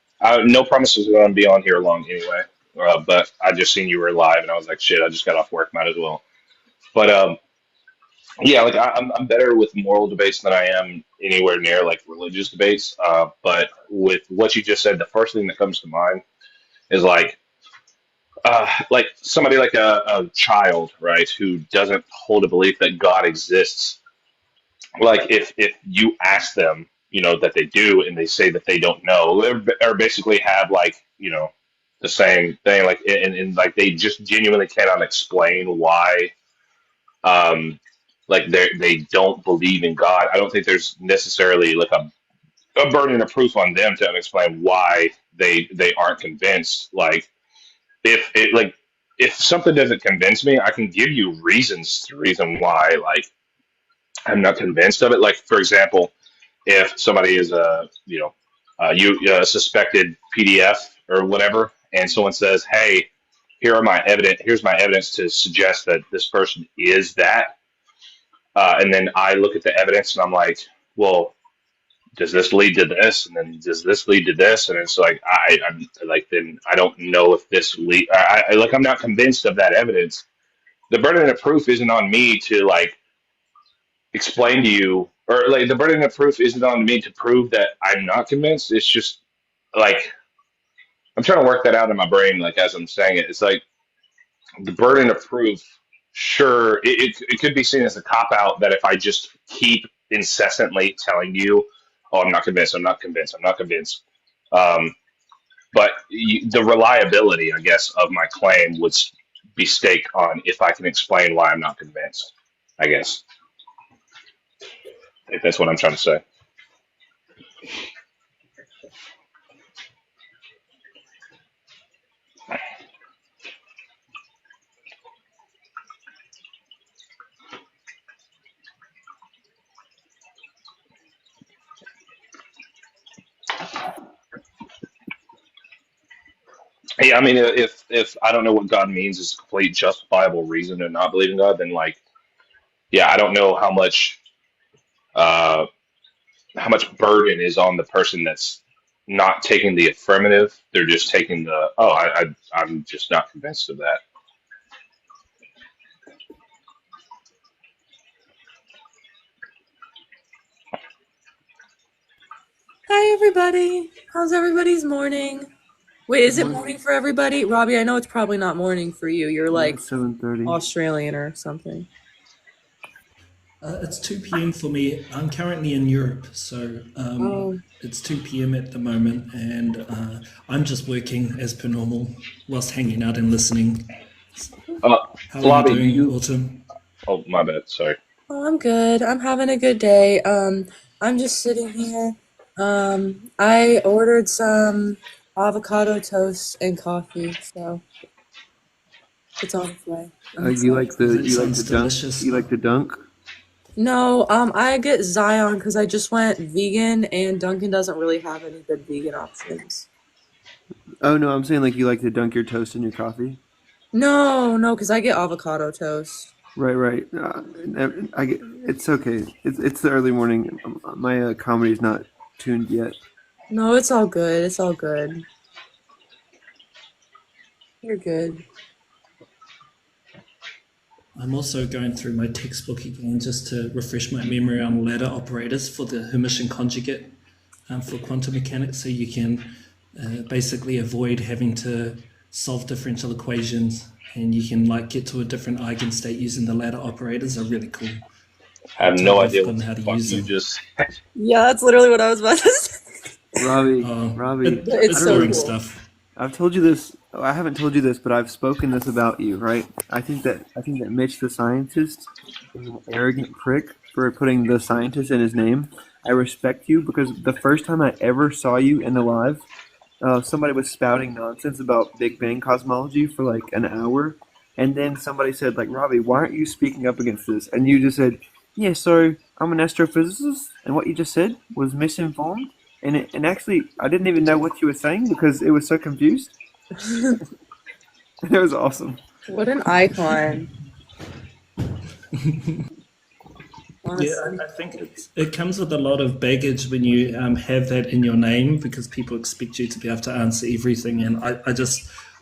no promises that I'm gonna be on here long anyway. But I just seen you were live, and I was like, shit. I just got off work. Might as well. But yeah, like I'm better with moral debates than I am anywhere near like religious debates. But with what you just said, the first thing that comes to mind is like somebody like a child, right, who doesn't hold a belief that God exists. Like if you ask them, that they do, and they say that they don't know, or basically have like the same thing, like and like they just genuinely cannot explain why like they don't believe in God. I don't think there's necessarily like a burden of proof on them to explain why they aren't convinced. Like if something doesn't convince me, I can give you reasons to reason why like I'm not convinced of it. Like for example, if somebody is a suspected PDF or whatever, and someone says, "Hey, here's my evidence to suggest that this person is that," and then I look at the evidence and I'm like, "Well, does this lead to this? And then does this lead to this?" And it's like I'm like, then I don't know if this lead. Like I'm not convinced of that evidence. The burden of proof isn't on me to like explain to you, or like the burden of proof isn't on me to prove that I'm not convinced. It's just like I'm trying to work that out in my brain. Like as I'm saying it, it's like the burden of proof. Sure, it could be seen as a cop out that if I just keep incessantly telling you, "Oh, I'm not convinced. I'm not convinced. I'm not convinced." Um, but the reliability, I guess, of my claim would be staked on if I can explain why I'm not convinced. I guess. I think that's what I'm trying to say. Hey, I mean, if I don't know what God means is a complete justifiable reason to not believe in God, then like, yeah, I don't know uh, how much burden is on the person that's not taking the affirmative. They're just taking the, oh, I'm just not convinced of that. Hi, everybody. How's everybody's morning? Wait, Good is it morning. morning for everybody? Robbie, I know it's probably not morning for you. You're Yeah, like it's 7:30. Australian or something. It's 2 p.m. for me. I'm currently in Europe, so Oh, it's 2 p.m. at the moment, and I'm just working as per normal whilst hanging out and listening. Uh, How are you Lobby, do doing, you? Autumn? Oh, my bad. Sorry. I'm good. I'm having a good day. I'm just sitting here. I ordered some avocado toast and coffee, so it's on its way. I'm You excited. like Oh, the that you like the sounds dunk? delicious. You like the dunk? No, I get Zion because I just went vegan and Dunkin' doesn't really have any good vegan options. Oh no, I'm saying like you like to dunk your toast in your coffee. No, because I get avocado toast. Right, right. I get, it's okay. It's the early morning. My comedy's not tuned yet. No, it's all good. It's all good. You're good. I'm also going through my textbook again just to refresh my memory on ladder operators for the Hermitian conjugate for quantum mechanics, so you can basically avoid having to solve differential equations, and you can like get to a different eigenstate using the ladder operators. Are really cool. I have I've no totally idea what forgotten the how to fuck use you them. just. Yeah, that's literally what I was about to say. Robbie, It's I It's don't so know. boring cool. stuff. I've told you this. I haven't told you this, but I've spoken this about you, right? I think that Mitch, the scientist, is an arrogant prick for putting the scientist in his name. I respect you because the first time I ever saw you in the live, somebody was spouting nonsense about Big Bang cosmology for like an hour, and then somebody said like, Robbie, why aren't you speaking up against this? And you just said, yeah, so I'm an astrophysicist, and what you just said was misinformed. And actually, I didn't even know what you were saying because it was so confused. It was awesome. What an icon, Yeah, honestly. I think it comes with a lot of baggage when you have that in your name because people expect you to be able to answer everything, and I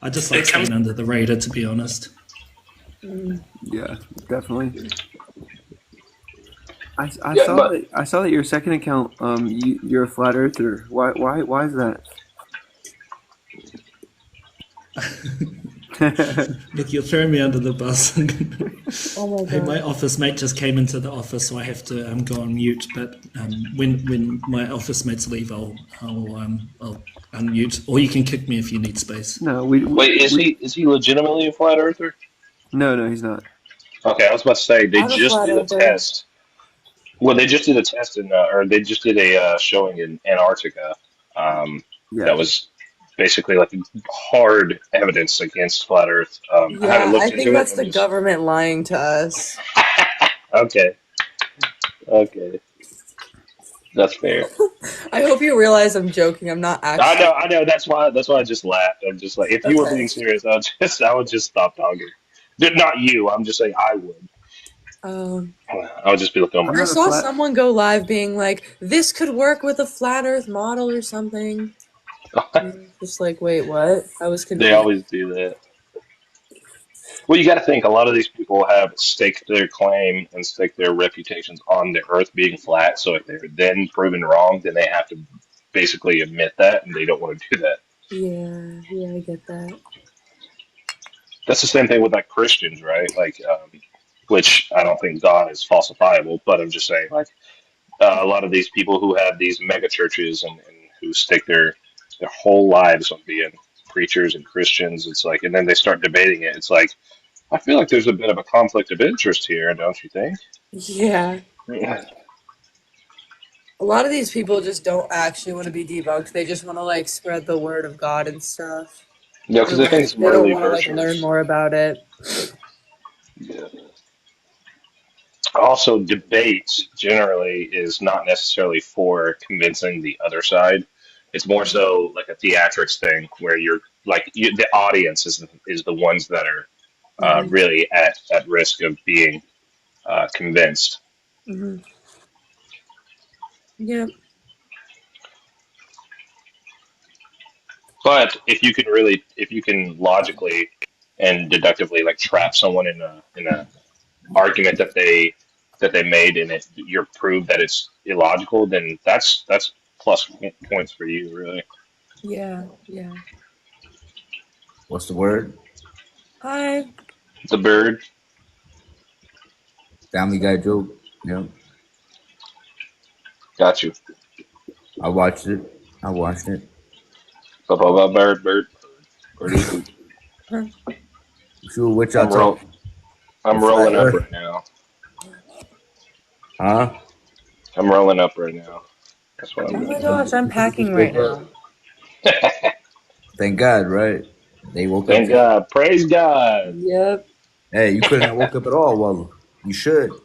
just like staying under the radar, to be honest. Mm. Yeah, definitely. I Yeah, saw but that your second account you're a flat earther. Why is that? Nick, you're throwing me under the bus. Oh my Hey, my God. office mate just came into the office, so I have to go on mute. But when my office mates leave, I'll unmute, or you can kick me if you need space. No, we, wait, is we he legitimately a flat earther? no, he's not. Okay, I was about to say they I'm a just flat did a earther. test. Well, they just did a test or they just did a showing in Antarctica. Um, Yeah. that was basically like hard evidence against flat Earth. I haven't Yeah, I looked think into it. that's I'm the just government lying to us. okay. Okay, that's fair. I hope you realize I'm joking. I'm not I actually. know, I know. That's why I just laughed. I'm just like, if you were Okay. being serious, I would just stop talking. Not you. I'm just saying I would. Um, I would just be looking on I'm my I not a saw phone. flat. someone go live being like, this could work with a flat Earth model or something. Just like, wait, what? I was They confused. always do that. Well, you got to think a lot of these people have staked their claim and staked their reputations on the Earth being flat. So if they're then proven wrong, then they have to basically admit that, and they don't want to do that. Yeah, I get that. That's the same thing with like Christians, right? Like, which I don't think God is falsifiable, but I'm just saying, like, a lot of these people who have these mega churches and who stake their whole lives on being preachers and Christians, it's like, and then they start debating it. It's like, I feel like there's a bit of a conflict of interest here, don't you think? Yeah. A lot of these people just don't actually want to be debunked. They just want to like spread the word of God and stuff. Yeah, because I think it's They don't really want to like learn virtuous. more about it. Yeah. Also, debate generally is not necessarily for convincing the other side. It's more so like a theatrics thing where you're like the audience is the ones that are Hmm. really at risk of being convinced. Hmm. Yep. But if you can logically and deductively like trap someone in a argument that they made and you're proved that it's illogical, then that's plus points for you, really. Yeah. Yeah. What's the word? Hi. The bird. Family Guy joke. Yep. Got you. I watched it. I watched it. Bird. Birdie hoop. Sure, what y'all I'm roll. talking? The I'm flat rolling up Earth? right now. Huh? I'm rolling up right now. That's what I'm Oh my doing. gosh, I'm People packing just right woke now. up. Thank God, right? They woke up Thank too. God. Praise God. Yep. Hey, you couldn't have woke up at all, Wallah. You should,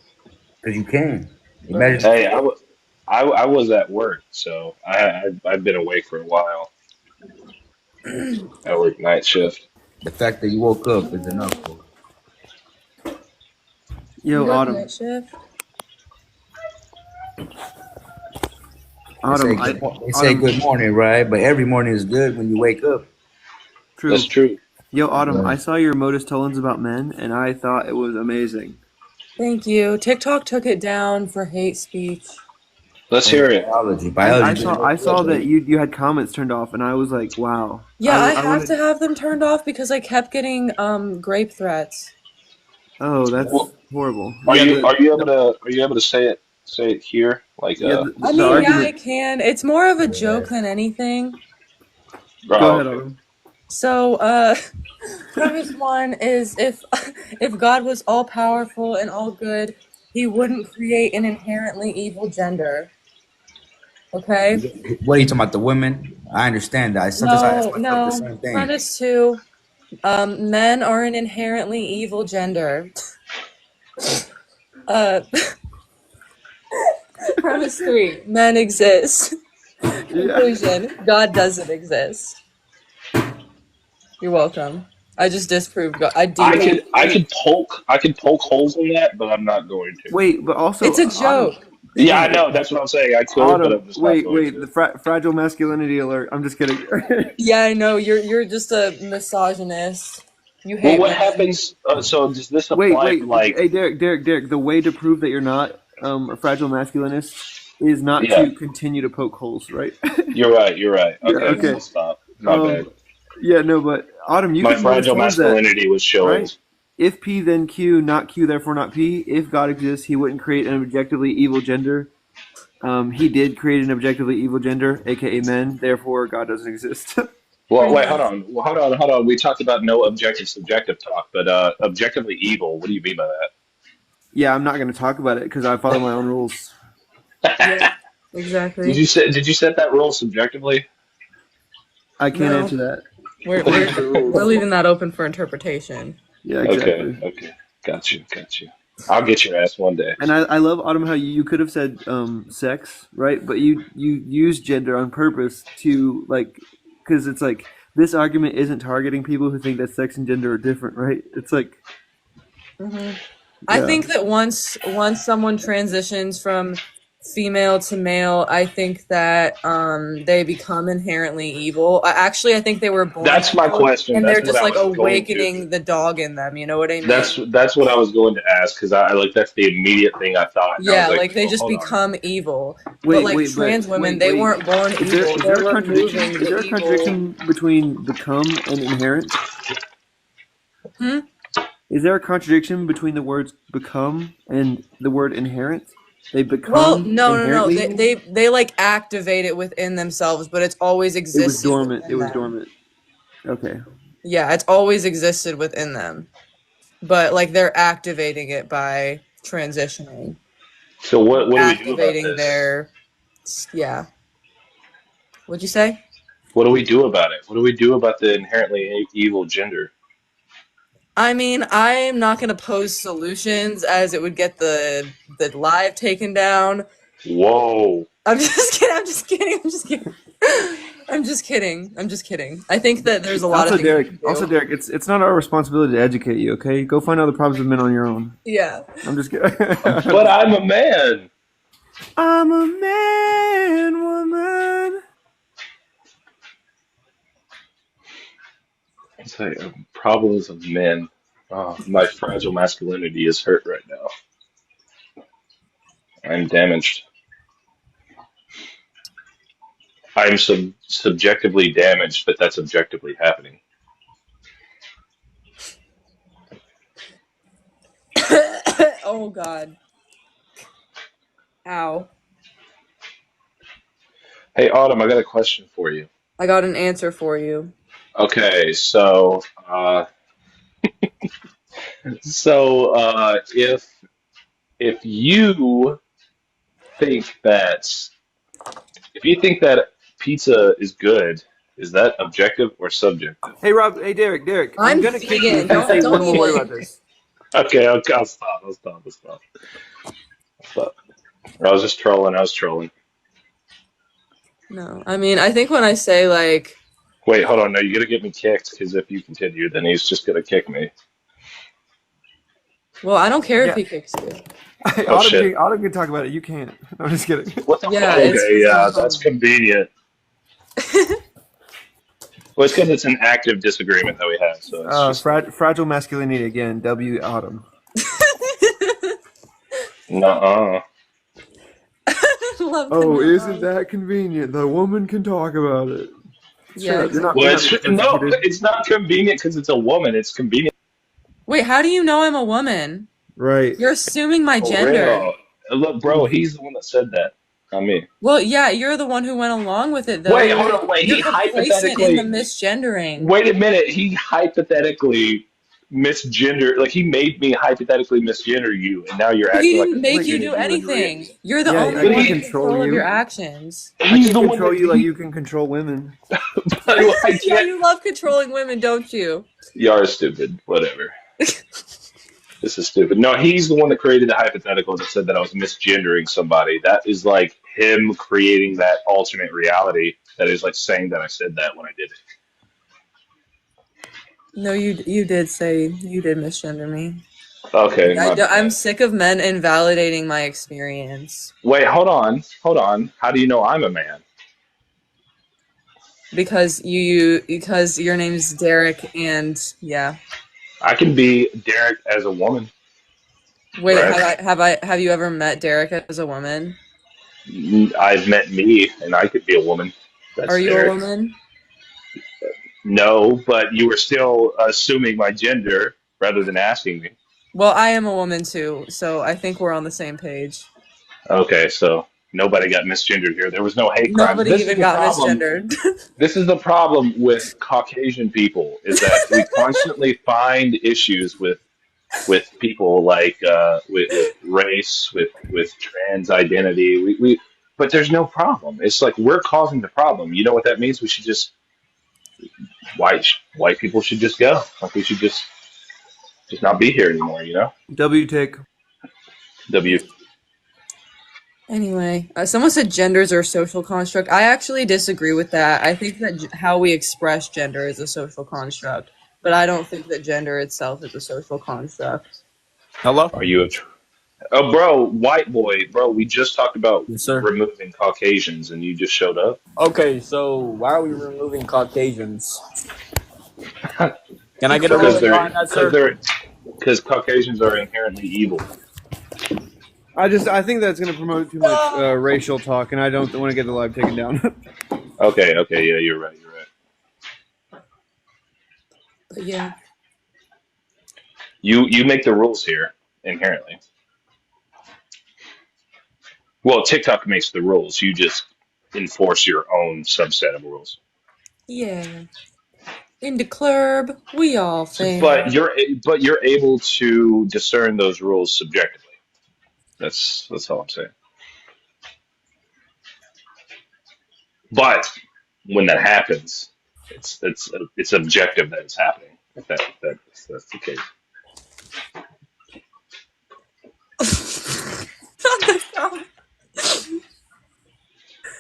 because you can. Right. Imagine Hey, I was at work, so I've been awake for a while. I work night shift. the fact that you woke up is enough. Bro. You Yo, got the night Autumn. shift? They say Autumn, they say Autumn, good morning, right? But every morning is good when you wake up. That's true. true. Yo, Autumn, I Right. saw your Modus Tollens about men, and I thought it was amazing. Thank you. TikTok took it down for hate speech. Let's And hear it. biology, I biology didn't saw I wake you up, saw that baby. you had comments turned off, and I was like, wow. Yeah, I I have wanted. to have them turned off because I kept getting grape threats. Oh, that's Well, horrible. Yeah, Are you able to say it here like I the mean, yeah, like I argument. can. It's more of a yeah. joke than anything. Go oh ahead, okay. Autumn. So, premise one is if if God was all powerful and all good, he wouldn't create an inherently evil gender. Okay? What are you talking about? The women? I understand that. Sometimes I ask No, myself the no. same thing. Premise two, men are an inherently evil gender. Uh, premise three, men exist. Yeah. Conclusion, God doesn't exist. You're welcome. I just disproved God. I debunked. I could poke holes in that, but I'm not going to. Wait, but also It's a Autumn. joke. Yeah, I Wait, know. That's what I'm saying. I could, but Autumn. I'm just not Wait, going wait. to. The fragile masculinity alert. I'm just kidding. Yeah, I know. You're just a misogynist. You Well, hate what women. happens? So does this Wait, apply for wait. like? Hey, Derek. The way to prove that you're not a fragile masculinist is not Yeah, to continue to poke holes, right? you're right. You're right. Yeah. Okay, Hmm. I'll Okay. stop. My bad. Um. Yeah. No, but Autumn, you My could modus fragile tones that, masculinity was showing. right? If P then Q, not Q, therefore not P. If God exists, He wouldn't create an objectively evil gender. He did create an objectively evil gender, aka men. Therefore, God doesn't exist. Well, Hmm. wait, hold on. Well, hold on. We talked about no objective subjective talk, but objectively evil. What do you mean by Yeah, I'm not going to talk about it because I follow my own rules. Yep. that? Exactly. Did you set that rule subjectively? I can't No, answer that. we're Those we're are the we're rules. leaving that open for interpretation. Yeah, Okay, exactly. okay. Got you, got you. I'll get your ass one day. And I love Autumn how you could have said sex, right? But you use gender on purpose to like because it's like this argument isn't targeting people who think that sex and gender are different, right? It's like Hmm. I yeah. think that once someone transitions from female to male, I think that they become inherently evil. I think they were born That's my evil, question. and they're That's what just I like was going to. awakening the dog in them. You know what I mean? That's what I was going to ask because I like that's the immediate thing I thought, and I was Yeah, like, like they oh, just hold on. become evil. But like trans women, they Wait. weren't born Is there evil. is They're there a contradiction? removing Is the there a evil. contradiction between become and inherent? Hmm? Is there a contradiction between the words become and the word inherent? They Well, become no, no, no. inherently They, evil? they they like activate it within themselves, but it's always It was existed dormant. It within was them. dormant. Okay. Yeah, it's always existed within them. But like they're activating it by transitioning. So They're what do we do about activating this? their Yeah. What'd you say? What do we do about it? What do we do about the inherently evil gender? I mean, I'm not gonna pose solutions as it would get the live taken down. Whoa. I'm just kidding. I'm just kidding. I'm just kidding. I'm just kidding. I'm just kidding. I think that there's a lot of Also, things we Derek. can do. Also, Derek. It's not our responsibility to educate you. Okay, go find out the problems with men on your own. Yeah. I'm just kidding. But I'm a man. I'm a man, woman. It's like problems of men. Oh, my fragile masculinity is hurt right now. I'm damaged. I'm subjectively damaged, but that's objectively happening. Oh God. Ow. Hey, Autumn, I got a question for you. I got an answer for you. Okay, so if you think that if you think that pizza is good, is that objective or subjective? Hey, Rob. Hey, Derek. Derek. I'm gonna kick you vegan. if you Don't say don't one more word even. about this. Okay, I'll stop. I'll stop. I'll stop. I'll stop. I was just trolling. I was trolling. No, I mean, I think when I say like, Wait, hold on. No, you gotta get me kicked because if you continue, then he's just gonna kick me. well, I don't care if Yeah. he kicks you. Oh shit. Autumn can talk about it. You can't. I'm just kidding. What the Yeah, fuck? it's Okay, yeah, fine. that's convenient. Well, it's because it's an active disagreement that we have. So it's just Fragile masculinity again. W. Autumn. nuh-uh. Love Oh, the isn't that convenient? The woman can talk about it. Yeah. You're not. Well, You're it's not no, persecuted. it's not convenient because it's a woman. It's convenient Wait, how do you know I'm a woman? Right. You're assuming my for gender. real. Look, bro, he's the one that said that, not me. Well, yeah, you're the one who went along with it, though. Wait, hold on, wait. You're He complacent in the hypothetically. misgendering. Wait a minute. He hypothetically misgender. Like he made me hypothetically misgender you, and now you're He acting like didn't a make Wait, you misgender do you and anything. Rich. You're the Yeah, only I one can in control control of you. your actions. I He's can the one control that you like he. you can control women. I Yeah, can't. you love controlling women, don't you? You are stupid. Whatever. This is stupid. No, he's the one that created the hypothetical that said that I was misgendering somebody. That is like him creating that alternate reality that is like saying that I said that when I did it. No, you did say you did misgender me. Okay, my I'm bad. sick of men invalidating my experience Wait, hold on. Hold on. How do you know I'm a man? because your name's Derek and yeah. I can be Derek as a woman, Wait, right? have you ever met Derek as a woman? I've met me, and I could be a woman. Are That's you a Derek. woman? No, but you were still assuming my gender rather than asking me. Well, I am a woman too, so I think we're on the same page. Okay, so nobody got misgendered here. There was no hate crimes. Nobody This is even the got problem. misgendered. This is the problem with Caucasian people is that we constantly find issues with people like with race, with trans identity. But there's no problem. It's like we're causing the problem. You know what that means? We should just white people should just go. Like we should just not be here anymore. You know? W. Tick. W. Anyway, someone said genders are a social construct. I actually disagree with that. I think that how we express gender is a social construct, but I don't think that gender itself is a social construct. Hello? Are you a oh, bro, white boy, bro? We just talked about Yes, sir. removing Caucasians, and you just showed up. Okay, so why are we removing Caucasians? Can I get a Because reason behind that, sir? Caucasians are inherently evil. I think that's going to promote too much racial talk, and I don't want to get the live taken down. Okay, yeah, you're right. But yeah, You make the rules here inherently. Well, TikTok makes the rules. You just enforce your own subset of rules. yeah. In the club, we all think. But you're able to discern those rules subjectively. That's all I'm saying. But when that happens, it's objective that it's happening. If that's the case.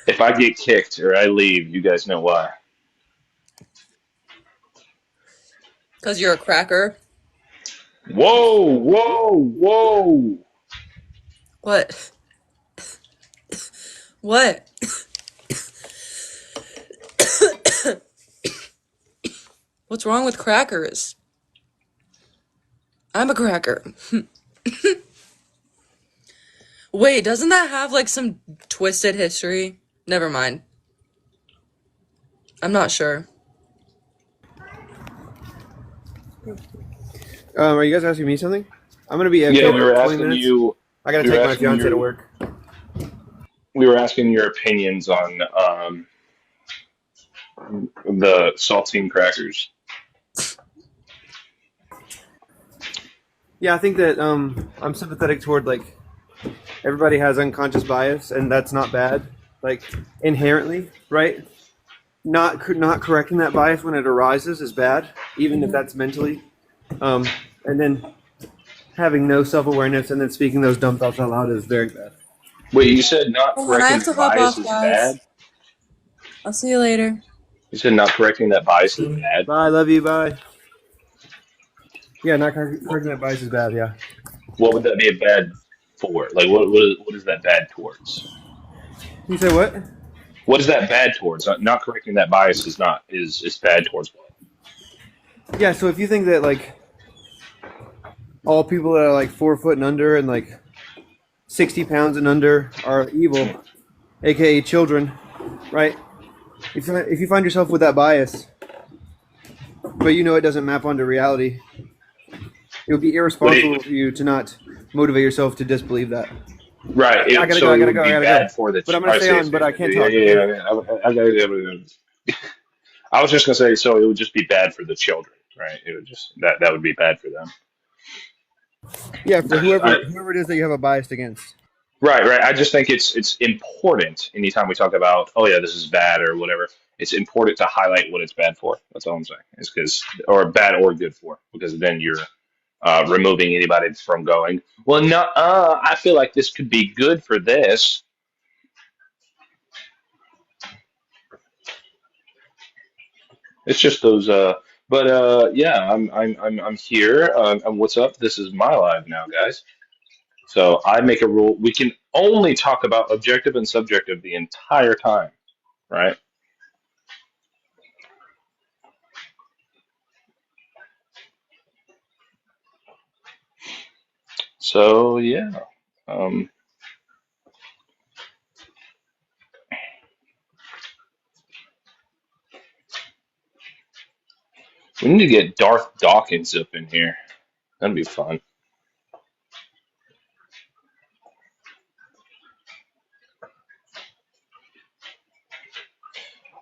If I get kicked or I leave, you guys know why. Because you're a cracker. Whoa, whoa, whoa. What? What? What's wrong with crackers? I'm a cracker. Wait, doesn't that have like some twisted history? Never mind. I'm not sure. Are you guys asking me something? I'm gonna be Yeah, for we were 20 asking minutes. you. I gotta we were take my asking fiance you- to work. We were asking your opinions on the saltine crackers. Yeah, I think that I'm sympathetic toward like everybody has unconscious bias, and that's not bad. Like inherently, right? Not correcting that bias when it arises is bad, even if that's mentally. And then having no self-awareness and then speaking those dumb thoughts out loud is very bad. Wait, you said not Hold on, I correcting have to that hop bias off, is guys. bad? I'll see you later. You said not correcting that bias is bad? Bye, love you, bye. Yeah, not correcting that bias is bad. Yeah. What would that be bad for? Like, what is that bad towards? You say what? What is that bad towards? Not correcting that bias is bad towards what? Yeah. So if you think that like all people that are like 4 foot and under and like 60 pounds and under are evil, aka children, right? If you find yourself with that bias, but you know it doesn't map onto reality, it would be irresponsible for you to not motivate yourself to disbelieve that. Right. I gotta go. But I'm gonna stay on, but I can't talk. Yeah. I was just gonna say, so it would just be bad for the children, right? It would just that would be bad for them. Yeah, for whoever it is that you have a bias against. Right. I just think it's important anytime we talk about, oh yeah, this is bad or whatever. It's important to highlight what it's bad for. That's all I'm saying. Is because or bad or good for, because then you're removing anybody from going, well, no, I feel like this could be good for this. It's just those. But yeah, I'm here. And what's up? This is my live now, guys. So I make a rule. We can only talk about objective and subjective the entire time, right? So yeah. We need to get Darth Dawkins up in here. That'd be fun.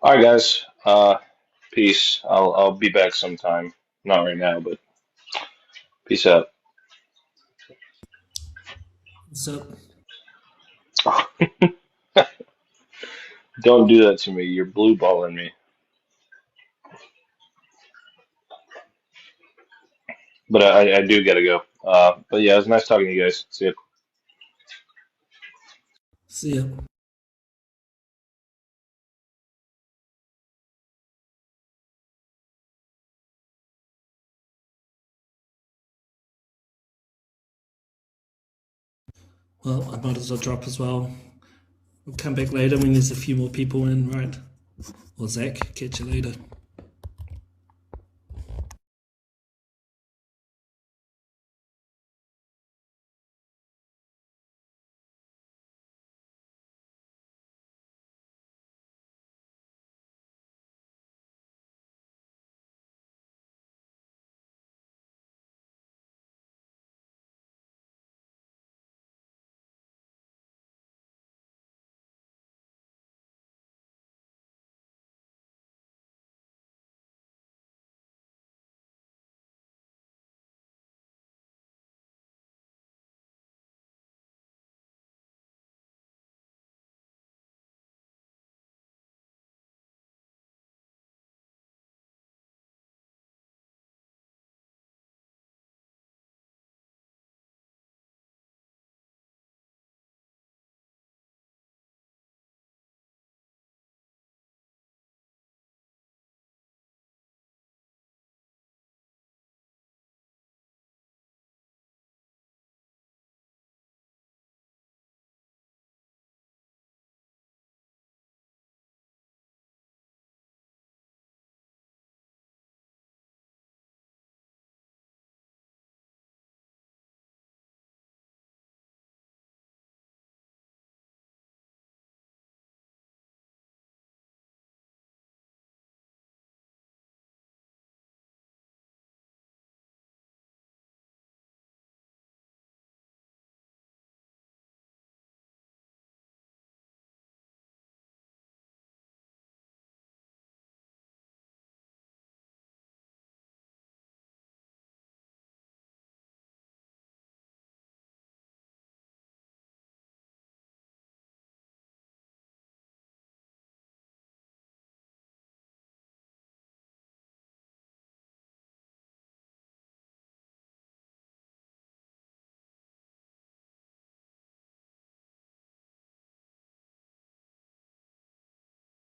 All right, guys. Peace. I'll be back sometime. Not right now, but peace out. So, Don't do that to me. You're blue balling me. But I do gotta go. But yeah, it was nice talking to you guys. See ya. see ya. Well, I might as well drop as well. We'll come back later when there's a few more people in, right? Or Zach, catch you later.